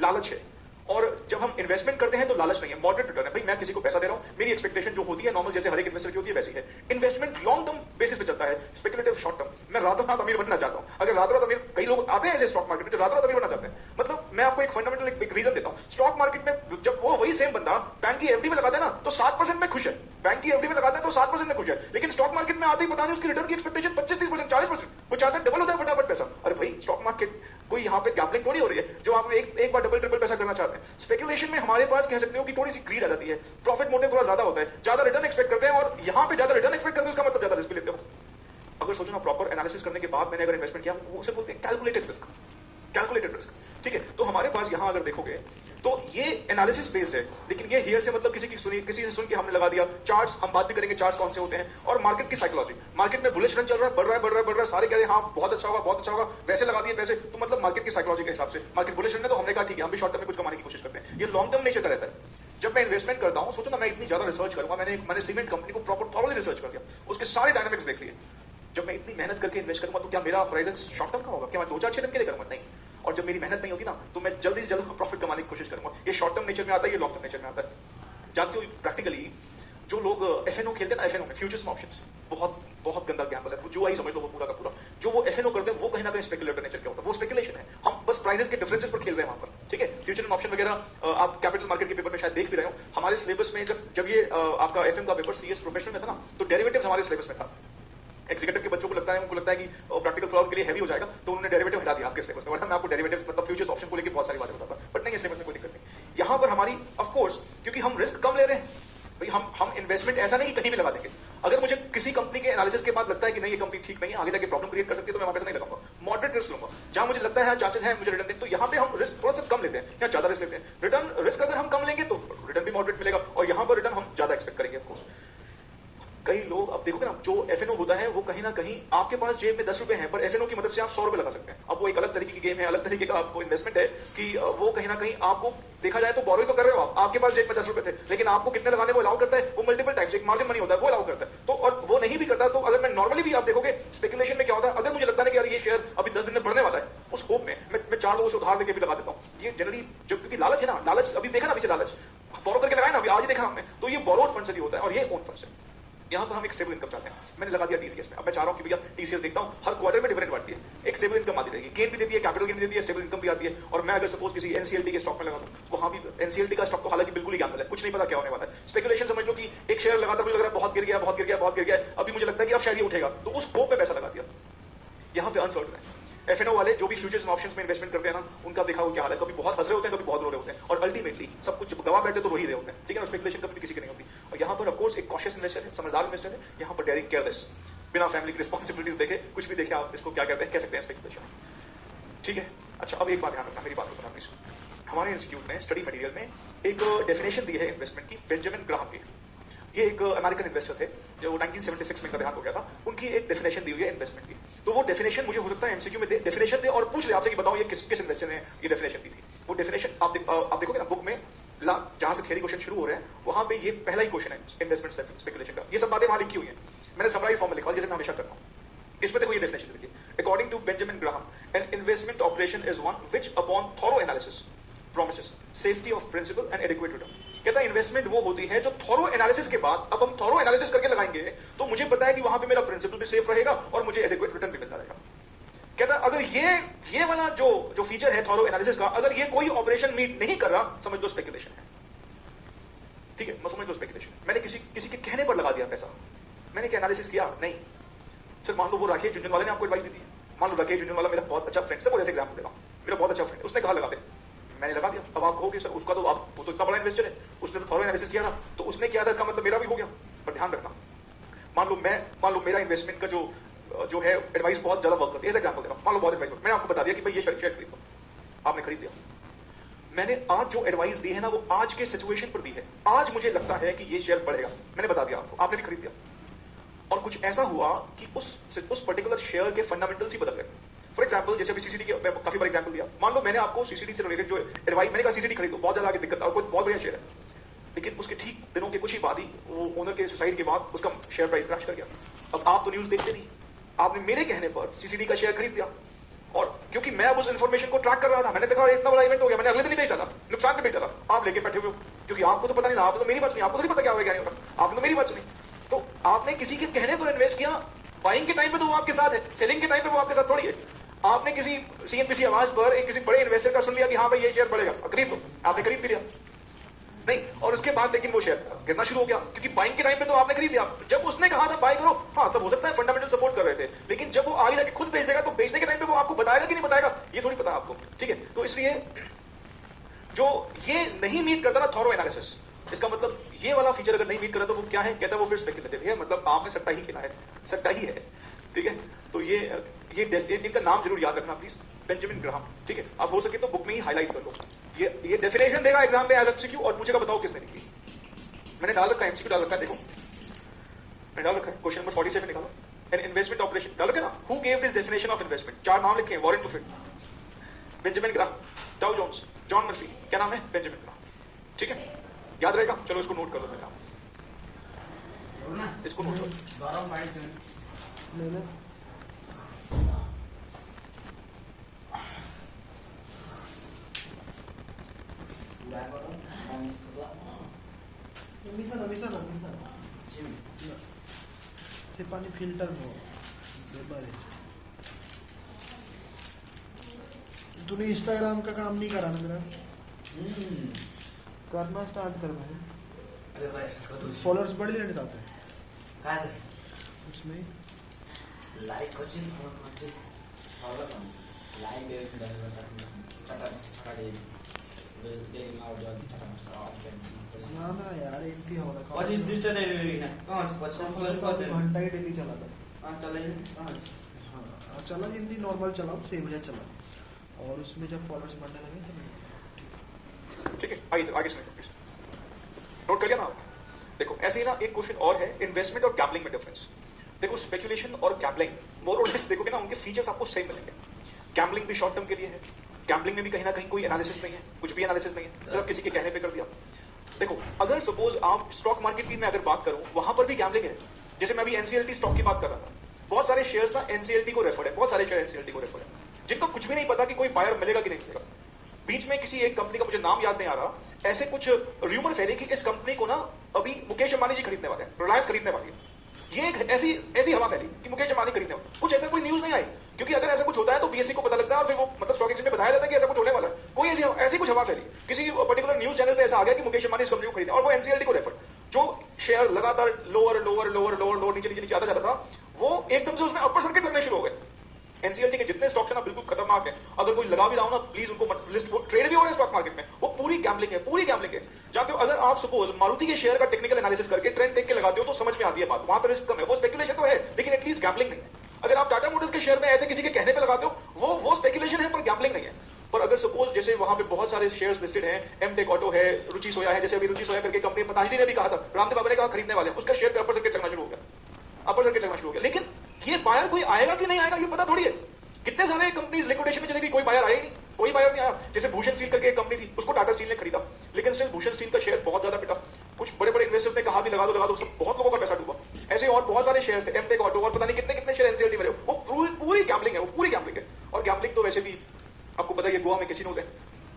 A: लालच है, और जब हम इन्वेस्टमेंट करते हैं तो लालच नहीं है, मॉडरेट रिटर्न है। भाई मैं किसी को पैसा दे रहा हूं, मेरी एक्सपेक्टेशन जो होती है नॉर्मल, जैसे हर एक इन्वेस्टर की होती है वैसी है। इन्वेस्टमेंट लॉन्ग टर्म बेसिस पे चलता है, स्पेकुलेटिव शॉर्ट टर्म। मैं रातों रात अमीर बनना चाहता हूं। अगर रातों रात अमीर, कई लोग आते हैं ऐसे स्टॉक मार्केट में जो रातों रात अमीर बनना चाहते हैं। मतलब मैं आपको एक फंडामेंटल एक रीजन देता हूं। स्टॉक मार्केट में जब वो वही सेम बंदा बैंक की एफडी में लगाता है ना तो 7% में खुश है, बैंक की एफडी में लगाता है तो 7% में खुश है, लेकिन स्टॉक मार्केट में आते ही पता नहीं उसकी रिटर्न की एक्सपेक्टेशन 25-30%, 40%, वो चाहता है डबल हो जाए फटाफट पैसा। अरे भाई स्टॉक मार्केट कोई यहाँ पे गैम्बलिंग थोड़ी हो रही है जो आप एक बार डबल ट्रिपल पैसा करना चाहते हैं। स्पेकुलेशन में हमारे पास कह सकते हो कि थोड़ी सी ग्रीड आ जाती है, प्रॉफिट मोटिव थोड़ा ज्यादा होता है, ज्यादा रिटर्न एक्सपेक्ट करते हैं, और यहाँ पे ज्यादा रिटर्न एक्सपेक्ट करते हैं, उसका मतलब ज्यादा रिस्क लेते हो। अगर सोचो ना, प्रॉपर एनालिसिस करने के बाद मैंने अगर इन्वेस्टमेंट किया, वो उसे बोलते हैं कैलकुलेटेड रिस्क, कैलकुलेटेड रिस्क। ठीक है, तो हमारे पास यहां अगर देखोगे तो ये एनालिसिस बेस्ड है, लेकिन ये हियर से मतलब किसी से सुन के हमने लगा दिया। चार्ट्स हम बात भी करेंगे, चार्ट्स कौन से होते हैं, और मार्केट की साइकोलॉजी। मार्केट में बुलिश रन चल रहा है, बढ़ रहा है, सारे कह रहे हैं हाँ बहुत अच्छा होगा, वैसे लगा दिए पैसे, तो मतलब मार्केट की साइकोलॉजी के हिसाब से मार्केट बुलिश रन है, तो हमने कहा ठीक है हम भी शॉर्ट टर्म में कुछ कमाने की कोशिश करते हैं। ये लॉन्ग टर्म नेचर का रहता है। जब मैं इन्वेस्टमेंट करता हूं, सोचो ना मैं इतनी ज्यादा रिसर्च करूंगा, मैंने सीमेंट कंपनी को प्रॉपर थॉरली रिसर्च कर दिया, उसके सारे डायनामिक्स देख लिए। जब मैं इतनी मेहनत करके इन्वेस्ट करूंगा तो क्या मेरा होराइजन शॉर्ट टर्म का होगा, क्या मैं 2-4-6 दिन के लिए करूंगा? नहीं। और जब मेरी मेहनत नहीं होगी ना तो मैं जल्दी से जल्द प्रॉफिट कमाने की कोशिश करूंगा। ये शॉर्ट टर्म नेचर में आता है, ये लॉन्ग टर्म नेचर में आता है। जानते हो प्रैक्टिकली जो लोग एफएनओ खेलते हैं ना, एफएनओ में फ्यूचर्स में ऑप्शंस, बहुत गंदा गैम्बल है, जो आई समझ लो वो पूरा का पूरा। जो वो एफएनओ करते हैं वो कहीं ना कहीं स्पेकुलेटिव नेचर का होता है, वो स्पेकुलेशन है। हम बस प्राइसेस के डिफरेंसेस पर खेल रहे हैं वहां पर। ठीक है, फ्यूचर एंड ऑप्शन वगैरह आप कैपिटल मार्केट के पेपर में शायद देख भी रहे हो। हमारे सिलेबस में जब ये आपका एफएम का पेपर सीएस प्रोफेशनल में था ना, तो डेरिवेटिव्स हमारे सिलेबस में था। एग्जीक्यूटिव के बच्चों को लगता है कि प्रैक्टिकल क्लाउड के लिए हैवी हो जाएगा, तो उन्होंने डेरिवेटिव हटा दिया आपके सिलेबस में, वरना मैं आपको डेरिवेटिव्स मतलब फ्यूचर्स ऑप्शन को लेकर बहुत सारी बातें बताता, बट नहीं, इस सिलेबस में कोई दिक्कत नहीं। यहां पर हमारी ऑफ कोर्स क्योंकि हम रिस्क कम ले रहे हैं भाई, हम इन्वेस्टमेंट ऐसा नहीं कहीं भी लगा देंगे। अगर मुझे किसी किसी कंपनी के एनालिसिस के बाद लगता है कि नहीं ये कंपनी ठीक नहीं है, आगे जाके प्रॉब्लम क्रिएट कर सकती है, तो मैं वहां पैसा नहीं लगाऊंगा, मॉडरेट रिस्क लूंगा। जहां मुझे लगता है चांसेस है मुझे रिटर्न दें, तो यहाँ पे हम रिस्क थोड़ा सा कम लेते हैं या ज्यादा रिस्क लेते हैं। रिटर्न रिस्क अगर हम कम लेंगे तो रिटर्न भी मॉडरेट मिलेगा, और यहाँ पर रिटर्न हम ज्यादा एक्सपेक्ट करेंगे ऑफकोर्स। कई लोग अब देखोगे ना, जो एफएनओ होता है वो कहीं ना कहीं आपके पास जेब में 10 रुपए हैं, पर एफएनओ की मदद से आप 100 रुपए लगा सकते हैं। अब वो एक अलग तरीके की गेम है, अलग तरीके का आपको इन्वेस्टमेंट है कि वो कहीं ना कहीं आपको देखा जाए तो बोरो तो कर रहे हो आपके पास जेब में 10 रुपए थे, लेकिन आपको कितने लगाने वो अलाउ करता है, वो मल्टीपल टाइम्स एक मार्जिन मनी होता है वो अलाउ करता है। तो और वो नहीं भी करता, तो अगर मैं नॉर्मली भी आप देखोगे स्पेकुलेशन में क्या होता है, अगर मुझे लगता है कि यार ये शेयर अभी 10 दिन में बढ़ने वाला है, उस होप में मैं 4 लोगों से उधार लेके भी लगा देता हूँ। ये जनरली जब क्योंकि लालच है ना, लालच अभी देखा ना, पीछे लालच बोरो करके लगाया ना, अभी आज ही देखा हमने, तो ये बोरोड फंड से भी होता है और ये ओन फंड से। यहां पर हम एक स्टेबल इनकम चाहते हैं, मैंने लगा दिया टीसीएस में। अब मैं चाह रहा हूं कि भैया टीसीएस देखता हूं हर क्वार्टर में डिविडेंड बढ़ती है, एक स्टेबल इनकम आती रहेगी, गेन भी देती है, कैपिटल गेन भी देती है, स्टेबल इनकम भी आती है। और मैं अगर सपोज किसी एनसीएलटी के स्टॉक में लगा दूं, वहां भी एनसीएलटी का स्टॉक तो हालांकि बिल्कुल ही गैम्बल है, कुछ नहीं पता क्या होने वाला है। स्पेकुलेशन समझ लो कि एक शेयर लगातार मुझे लग रहा है बहुत गिर गया, बहुत गिर गया, बहुत गिर गया, अभी मुझे लगता है कि अब शायद ये उठेगा, तो उस होप पे पैसा लगा दिया। यहां पे अनसर्टन है। एफएनओ वाले जो भी फ्यूचर्स एंड ऑप्शंस में इन्वेस्टमेंट करते हैं ना, उनका देखा हो क्या हाल है, कभी बहुत हंस रहे होते हैं, कभी बहुत रो रहे होते हैं, और अल्टीमेटली सब कुछ गवा बैठे तो रो ही रहे होते हैं, ठीक है ना। स्पेकुलेशन कभी किसी की नहीं होती। और यहाँ पर ऑफकोर्स एक कॉशियस इन्वेस्टर है, समझदार इन्वेस्टर है, यहाँ पर डेयरिंग केयरलेस, बिना फैमिली की रिस्पॉन्सिबिलिटीज देखे कुछ भी देखे, आप इसको क्या कहते हैं, कह सकते हैं स्पेकुलेशन, ठीक है। अच्छा, अब एक बात ध्यान रखना, मेरी बात को सुनना प्लीज। हमारे इंस्टीट्यूट ने स्टडी मटेरियल में एक डेफिनेशन दी है इन्वेस्टमेंट की, बेंजामिन ग्राहम की। ये एक अमेरिकन इन्वेस्टर थे जो 1976 में इनका देहांत हो गया था, उनकी एक डेफिनेशन दी हुई है इन्वेस्टमेंट की। तो वो डेफिनेशन मुझे हो सकता है एमसीक्यू में डेफिनेशन दे और पूछ ले आपसे कि बताओ ये किस इन्वेस्टर ने ये डेफिनेशन दी थी। वो डेफिनेशन आप देखोगे ना बुक में, जहां से थियरी क्वेश्चन शुरू हो रहे हैं, वहां पे ये पहला ही क्वेश्चन है इन्वेस्टमेंट स्पेकुलेशन का। ये सब बातें वहां लिखी हुई है, मैंने समराइज फॉर्म में लिखा, जैसे मैं हमेशा करता हूं। इसमें देखो ये डेफिनेशन लिखी, according to Benjamin Graham, an investment operation is one which upon thorough analysis promises safety of principal and adequate return। कहता है इन्वेस्टमेंट वो होती है जो थॉरो एनालिसिस के बाद, अब हम थॉरो एनालिसिस करके लगाएंगे तो मुझे पता है कि वहां पे मेरा प्रिंसिपल भी सेफ रहेगा और मुझे एडिक्वेट रिटर्न भी मिलता रहेगा। कहता है अगर ये वाला जो फीचर है थॉरो एनालिसिस का, अगर ये कोई ऑपरेशन मीट नहीं कर रहा, समझ लो स्पेकुलेशन है, ठीक है, समझ लो स्पेकुलेशन। मैंने किसी के कहने पर लगा दिया पैसा, मैंने क्या एनालिसिस किया नहीं। सिर्फ मान लो वो राकेश झुंझुनवाला ने आपको एडवाइस दी थी, मान लो राकेश झुंझुनवाला मेरा बहुत अच्छा फ्रेंड, सब ऐसे एग्जाम्पल देगा, मेरा बहुत अच्छा फ्रेंड, उसने कहा लगा दे, मैंने लगा दिया। अब आप कहोगे सर उसका तो आप, वो तो इतना बड़ा इन्वेस्टर है, उसने तो थॉरो एनालिसिस किया था, तो उसने किया था इसका मतलब मेरा भी हो गया। पर ध्यान रखना, मान लो मेरा इन्वेस्टमेंट का जो है एडवाइस बहुत ज्यादा वर्क करती है, एग्जाम्पल दे रहा हूं, मान लो बहुत एडवाइस, मैंने आपको बता दिया कि भाई ये शेयर खरीद लो, आपने खरीद लिया। मैंने आज जो एडवाइस दी है ना, वो आज के सिचुएशन पर दी है, आज मुझे लगता है कि ये शेयर बढ़ेगा, मैंने बता दिया आपको, आपने भी खरीद दिया। और कुछ ऐसा हुआ कि उस पर्टिकुलर शेयर के फंडामेंटल्स ही बदल गए। फॉर एग्जाम्पल, जैसे अभी सीसीडी के मैं काफी बार एग्जाम्पल दिया, मान लो मैंने आपको सीसीडी से रिलेटेड जो एडवाइस, मैंने कहा सीसीडी खरीदो, बहुत ज्यादा आगे दिक्कत था, कोई बहुत बढ़िया शेयर है, लेकिन उसके ठीक दिनों के कुछ ही बाद ही वो ओनर के सुसाइड के बाद उसका शेयर प्राइस क्रैश कर गया। अब आप तो न्यूज देखते नहीं, आपने मेरे कहने पर सीसीडी का शेयर खरीद दिया, और क्योंकि मैं अब उस इन्फॉर्मेशन को ट्रैक कर रहा था, मैंने देखा इतना बड़ा इवेंट हो गया, मैंने अगले दिन ही बेचा था, नुकसान पे बेचा था, आप लेके बैठे हुए, क्योंकि आपको तो पता नहीं था, आपको तो मेरी बात नहीं, आपको तो नहीं पता क्या होगा क्या नहीं होगा, आपने तो मेरी बात नहीं। तो आपने किसी के कहने पर इन्वेस्ट किया, बाइंग के टाइम पे तो वो आपके साथ है, सेलिंग के टाइम पे वो आपके साथ थोड़ी है। आपने किसी सीएनबीसी आवाज पर एक किसी बड़े इन्वेस्टर का सुन लिया कि हाँ भाई ये शेयर बढ़ेगा, खरीद लो, आपने खरीद भी लिया नहीं, और उसके बाद लेकिन वो शेयर गिरना शुरू हो गया, क्योंकि बाइंग के टाइम पे तो आपने खरीद लिया, जब उसने कहा था बाय करो, हाँ तब हो सकता है फंडामेंटल सपोर्ट कर रहे थे, लेकिन जब वो आगे जाके खुद बेच देगा तो बेचने के टाइम पे वो आपको बताएगा कि नहीं बताएगा, ये थोड़ी पता आपको, ठीक है। तो इसलिए जो ये नहीं मीट करता ना थॉरो एनालिसिस, इसका मतलब ये वाला फीचर अगर नहीं मीट करा तो वो क्या है, कहता है वो फिर स्पेकुलेटिव है, मतलब आपने सट्टा ही खेला है, सट्टा ही है, ठीक है। तो ये इनका नाम जरूर याद रखना प्लीज, बेंजामिन ग्राहम, ठीक है। आप हो सके तो बुक में ही हाईलाइट कर लो, ये डेफिनेशन देगा एग्जाम में एज एमसीक्यू और पूछेगा बताओ किसने लिखी। मैंने डाल रखा है, एमसीक्यू डाल रखा है, देखो मैंने डाल रखा है, क्वेश्चन नंबर 47 निकालो, एन इन्वेस्टमेंट ऑपरेशन डाल रखा है ना, who gave this definition of investment, 4 नाम लिखे हैं, Warren Buffett, Benjamin Graham, Dow Jones, John Murphy, क्या नाम है, बेंजामिन ग्राहम, ठीक है, याद रहेगा। चलो इसको नोट कर लो बेटा, इसको नोट करो।
B: से पानी फिल्टर में तूने इंस्टाग्राम का काम नहीं करा ना मेरा, करना स्टार्ट कर भाई, फॉलोअर्स बढ़ जाने जाते हैं
C: काय झालं
B: उसमें,
C: लाईक होची फॉलो लाईक दे चटा
B: ना ना यार इतनी हो रहा
C: 25 दिन चले गए ना कहाँ से 25 फॉलोअर को आते हैं
B: घंटा ही डेली चला था।
C: हाँ चले कहाँ से
B: हाँ चला हिंदी नॉर्मल चला 6 बजे चला और उसमें जब फॉलोअर्स बढ़ने लगे तो मैंने
A: ठीक है, आगे आगे सुनिए, नोट कर लिया ना आप? देखो ऐसे ही ना एक क्वेश्चन और है, इन्वेस्टमेंट और गैम्बलिंग में डिफरेंस। देखो स्पेकुलेशन और गैम्बलिंग मोर और लेस देखोगे ना उनके फीचर्स आपको सेम मिलेंगे। गैम्बलिंग भी शॉर्ट टर्म के लिए है, गैम्बलिंग में भी कहीं ना कहीं कोई एनालिसिस नहीं है, कुछ भी एनालिसिस नहीं है, सिर्फ किसी के कहने पे कर दिया। देखो अगर सपोज आप स्टॉक मार्केट की मैं अगर बात करूं वहां पर भी गैम्बलिंग है। जैसे मैं अभी एनसीएलटी स्टॉक की बात कर रहा था, बहुत सारे शेयर्स ना एनसीएलटी को रेफर है, बहुत सारे शेयर एनसीएलटी को रेफर है, जिनको कुछ भी नहीं पता कि कोई बायर मिलेगा कि नहीं मिलेगा। बीच में किसी एक कंपनी का मुझे नाम याद नहीं आ रहा, ऐसे कुछ र्यूमर फैले कि इस कंपनी को ना अभी मुकेश अंबानी जी खरीदने वाले हैं, रिलायंस खरीदने वाली है। ये एक ऐसी हवा फैली कि मुकेश अंबानी खरीदने वाले, कुछ ऐसा कोई न्यूज नहीं आई, क्योंकि अगर ऐसा कुछ होता है तो बीएससी को पता लगता है और फिर वो मतलब स्टॉक एक्सचेंज में बताया जाता है कि ऐसा कुछ होने वाला है। कोई ऐसी कुछ हवा फैली, किसी पर्टिकुलर न्यूज चैनल पे ऐसा आ गया कि मुकेश अंबानी इस कंपनी को खरीदे और वो एनसीएलटी को रेफर। जो शेयर लगातार lower lower lower lower lower नीचे नीचे नीचे आता जाता था, वो एकदम से उसमें अपर सर्किट करने शुरू हो गए। एनसीएलटी के जितने स्टॉक्स है ना बिल्कुल खतरनाक है, अगर कोई लगा भी रहा हो ना प्लीज उनको लिस्ट, ट्रेड भी हो रहे हैं स्टॉक मार्केट में, वो पूरी गैम्बलिंग है, पूरी गैम्बलिंग है। जानते हो अगर आप सपोज मारुति के शेयर का टेक्निकल एनालिसिस करके ट्रेंड देख के लगाते हो तो समझ में आती है बात, वहां पर रिस्क कम है, वो स्पेकुलेशन तो है लेकिन एटलीस्ट गैम्बलिंग नहीं है। अगर आप टाटा मोटर्स के शेयर में ऐसे किसी के कहने पे लगाते हो वो स्पेकुलेशन है पर गैम्बलिंग नहीं है। पर अगर सपोज जैसे वहां पे बहुत सारे शेयर्स लिस्टेड हैं, एमटेक ऑटो है, रुचि सोया है, जैसे अभी रुचि सोया करके कंपनी पतंजलि ने भी कहा था, रामदेव बाबा ने कहा खरीदने वाले, उसका शेयर पे अपर सर्किट लगना शुरू हो गया, अपर सर्किट लगना शुरू हो गया। लेकिन ये बायर कोई आएगा कि नहीं आएगा ये पता थोड़ी है। कितने सारे कंपनीज लिक्विडेशन में चली गई, कोई बायर आया ही नहीं, कोई बायर नहीं आया। जैसे भूषण स्टील करके एक कंपनी थी, उसको टाटा स्टील ने खरीदा, लेकिन स्टिल भूषण स्टील का शेयर बहुत ज्यादा पिटा। कुछ बड़े बड़े इन्वेस्टर्स ने कहा भी लगा दो, सब बहुत लोगों का पैसा डूबा। ऐसे और बहुत सारे शेयर थे, एमटेक ऑटो और पता नहीं कितने कितने शेयर एनसीएलटी में, वो पूरी गैम्बलिंग है, वो पूरी गैम्बलिंग है। और गैम्बलिंग तो वैसे भी आपको पता है गोवा में कैसीनो है,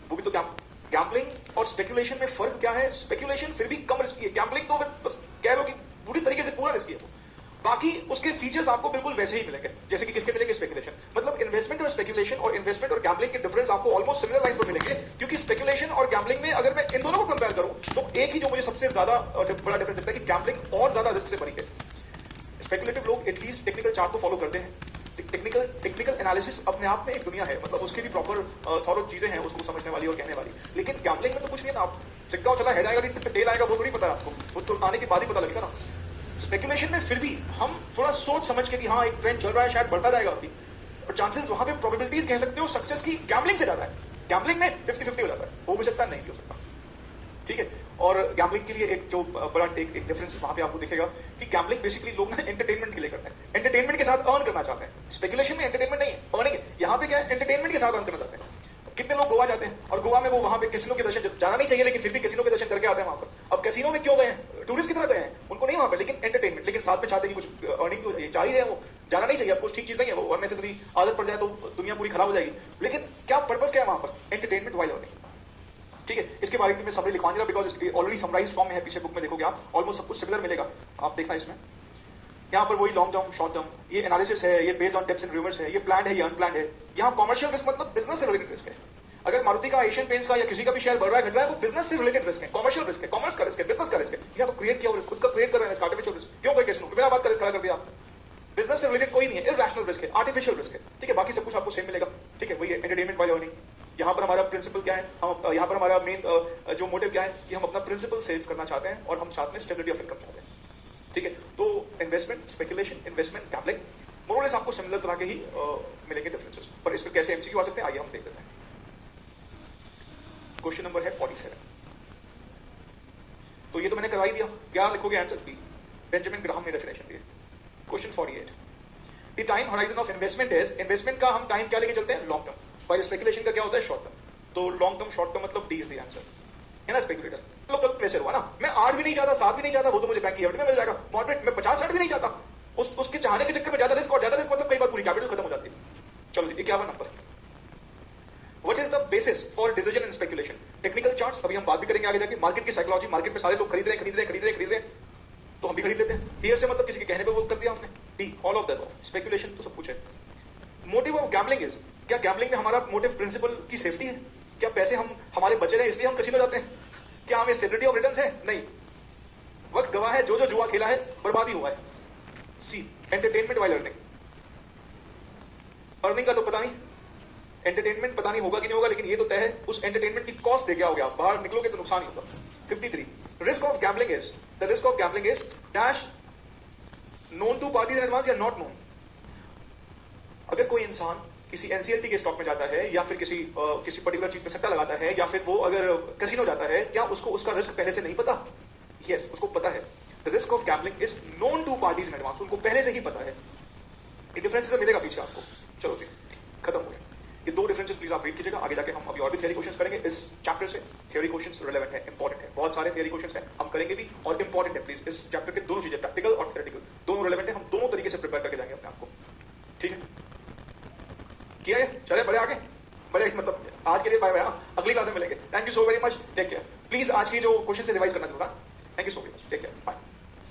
A: वो भी तो गैम्बलिंग और स्पेकुलेशन में फर्क क्या है? स्पेकुलेशन फिर भी कम रिस्की है, गैम्बलिंग तो बस कह लो कि पूरी तरीके से पूरा रिस्की है। बाकी उसके फीचर्स आपको बिल्कुल वैसे ही मिलेंगे जैसे कि किसके मिलेंगे, स्पेकुलेशन। मतलब इन्वेस्टमेंट और स्पेकुलेशन और इन्वेस्टमेंट और गैम्बलिंग के डिफरेंस आपको ऑलमोस्ट सिमिलर लाइन पर मिलेंगे, क्योंकि स्पेकुलेशन और गैम्बलिंग में अगर मैं इन दोनों को कंपेयर करूं तो एक ही जो मुझे सबसे ज्यादा बड़ा डिफरेंस दिखता है कि गैम्बलिंग और ज्यादा रिस्क से भरी है। स्पेकुलेटिव लोग एटलीस्ट टेक्निकल चार्ट को फॉलो करते हैं, टेक्निकल एनालिसिस अपने आप में एक दुनिया है, मतलब उसकी भी प्रॉपर थॉरो चीजें हैं उसको समझने वाली और कहने वाली। लेकिन गैम्बलिंग में तो कुछ नहीं है ना, आप सिक्का चला हेड आएगा कि टेल आएगा वो थोड़ी पता है आपको, वो तो आने के बाद ही पता लगेगा ना। स्पेकुलेशन में फिर भी हम थोड़ा सोच समझ के कि हाँ एक ट्रेंड चल रहा है शायद बढ़ता जाएगा अभी, और चांसेस वहां पे प्रोबेबिलिटीज कह सकते हो सक्सेस की गैम्बलिंग से ज्यादा है। गैम्बलिंग में 50-50 हो जाता है, हो भी सकता है नहीं भी हो सकता, ठीक है। और गैम्बलिंग के लिए एक जो बड़ा एक डिफरेंस वहां पे आपको दिखेगा कि गैम्बलिंग बेसिकली लोग ना एंटरटेनमेंट के लिए करते हैं, एंटरटेनमेंट के साथ अर्न करना चाहते हैं। स्पेकुलेशन में एंटरटेनमेंट नहीं है, अर्निंग है। यहाँ पे क्या है, एंटरटेनमेंट के साथ अर्न करना चाहते हैं। कितने लोग गोवा जाते हैं और गोवा में वो वहां पे कैसीनो के दर्शन, जाना नहीं चाहिए लेकिन फिर भी कैसीनो के दर्शन करके आते हैं वहां पर। अब कैसीनो में क्यों गए हैं, टूरिस्ट की तरह गए हैं, उनको नहीं वहां पे, लेकिन एंटरटेनमेंट, लेकिन साथ में चाहते हैं कि कुछ अर्निंग तो चाह ही रहे हैं, वो जाना नहीं चाहिए, कुछ ठीक चीज नहीं है वो, अननेसेसरी आदत पड़ जाए तो दुनिया पूरी खराब हो जाएगी। लेकिन क्या पर्पस क्या है वहां पर, एंटरटेनमेंट वाइल अर्निंग, ठीक है। इसके बारे में मैं समरी लिखवाऊंगा बिकॉज ऑलरेडी समराइज फॉर्म में है, पीछे बुक में देखोगे आप, ऑलमोस्ट सब कुछ सिमिलर मिलेगा, आप देखना इसमें। यहाँ पर वही लॉन्ग टर्म शॉर्ट टर्म, ये एनालिसिस है, ये based on tips and rumours है, ये प्लान है, ये अनप्लान है। यहाँ कॉमर्शियल रिस्क मतलब बिजनेस से रिलेटेड रिस्क है। अगर मारुति का, एशियन पेंट्स का या किसी का भी शेयर बढ़ रहा है घट रहा है, वो बिजनेस से रिलेटेड रिस्क है, कॉमर्शियल रिस्क है, कॉमर्स का रिस्क है, बिजनेस का रिस्क है। यहाँ तो क्रिएट किया, खुद का क्रिएट कर रहे हैं, आर्टिफिशियल रिस्क क्यों, कोई कैसे बिना बात का रिस्क खड़ा कर दिया आपने। बिजनेस से रिलेटेड कोई नहीं है, इरैशनल रिस्क है, आर्टिफिशियल रिस्क है, ठीक है। बाकी सब कुछ आपको सेम मिलेगा, ठीक है। वही एंटरटेनमेंट वाली अर्निंग। यहाँ पर हमारा प्रिंसिपल क्या है, हम यहाँ पर हमारा मेन जो मोटिव क्या है कि हम अपना प्रिंसिपल सेव करना चाहते हैं और हम साथ में स्टेबिलिटी ऑफ इनकम चाहते हैं, ठीक है। तो इन्वेस्टमेंट, स्पेकुलेशन, इन्वेस्टमेंट, गैम्बलिंग, मोरलेस आपको सिमिलर तरह के ही मिलेंगे डिफरेंसेस। पर इस पर कैसे एमसीक्यू आ सकते हैं आइए हम देख लेते हैं। क्वेश्चन नंबर है 47। तो ये तो मैंने करवाई दिया, क्या लिखोगे आंसर बी, बेंजामिन ग्राहम ने definition the. Question 48, the time horizon of investment is, investment का हम टाइम क्या लेके चलते हैं, लॉन्ग टर्म, और स्पेकुलेशन का क्या होता है, शॉर्ट टर्म। तो लॉन्ग टर्म शॉर्ट टर्म मतलब डी इज द आंसर, है ना। स्पेकुलेटर लोग कल प्रेशर हुआ ना, मैं 8 भी नहीं चाहता, 7 भी नहीं चाहता, वो तो मुझे बैंक की एफडी में मिल जाएगा। मॉडरेट मैं 50-60 भी नहीं चाहता, उसके चाहने के चक्कर में ज्यादा रिस्क, और ज्यादा रिस्क मतलब कई बार पूरी कैपिटल खत्म हो जाती है। चलो 51 number, what is the basis for decision in speculation, technical charts, अभी हम बात भी करेंगे आगे जाके। मार्केट की साइकोलॉजी, मार्केट में सारे लोग खरीद रहे हैं, तो हम भी खरीद लेते हैं। हियर से मतलब किसी के कहने पे वो कर दिया हमने, D all of that. Speculation तो सब कुछ है। मोटिव ऑफ गैम्बलिंग इज, क्या गैम्बलिंग में हमारा मोटिव प्रिंसिपल की सेफ्टी है, क्या पैसे हमारे बचे रहे इसलिए हम कैसीनो जाते हैं, क्या हमें स्टेबिलिटी ऑफ रिटर्न्स है, नहीं, वक्त गवा है, जो जुआ खेला है बर्बादी हुआ है। सी एंटरटेनमेंट वाइल अर्निंग, अर्निंग का तो पता नहीं, एंटरटेनमेंट पता नहीं होगा कि नहीं होगा, लेकिन ये तो तय है उस एंटरटेनमेंट की कॉस्ट देके आओगे आप, बाहर निकलोगे तो नुकसान ही होगा। 53 risk of gambling is, the risk of gambling is dash known to parties in advance या नॉट नोन। अगर कोई इंसान किसी एनसीएलटी के स्टॉक में जाता है या फिर किसी पर्टिकुलर चीज पे सट्टा लगाता है या फिर वो अगर कैसीनो जाता है, क्या उसको उसका रिस्क पहले से नहीं पता? यस, उसको पता है। The risk of gambling is known to parties in advance, उनको पहले से ही पता है। ये डिफरेंसेस मिलेगा पीछे आपको। चलो जी, खत्म हो गया। ये दो डिफरेंसेस प्लीज आप रीड कीजिएगा। आगे जाके हम अभी और भी थियरी क्वेश्चंस करेंगे इस चैप्टर से। थियरी क्वेश्चंस रिलेवेंट है, इंपॉर्टेंट है, बहुत सारे थियरी क्वेश्चंस हैं, हम करेंगे भी और इंपॉर्टेंट है। प्लीज इस चैप्टर के दोनों चीजें, प्रैक्टिकल और थियोरेटिकल, दोनों रिलेवेंट है। हम दोनों तरीके से प्रिपेयर करके जाएंगे अपने आपको, ठीक है? किया है, चले बड़े आगे, बड़े मतलब आज के लिए बाय बाय, अगली क्लास में मिलेंगे। Thank you so very much, take care. Please आज की जो क्वेश्चन से रिवाइज करना जरूर। Thank you so very much, take care, bye.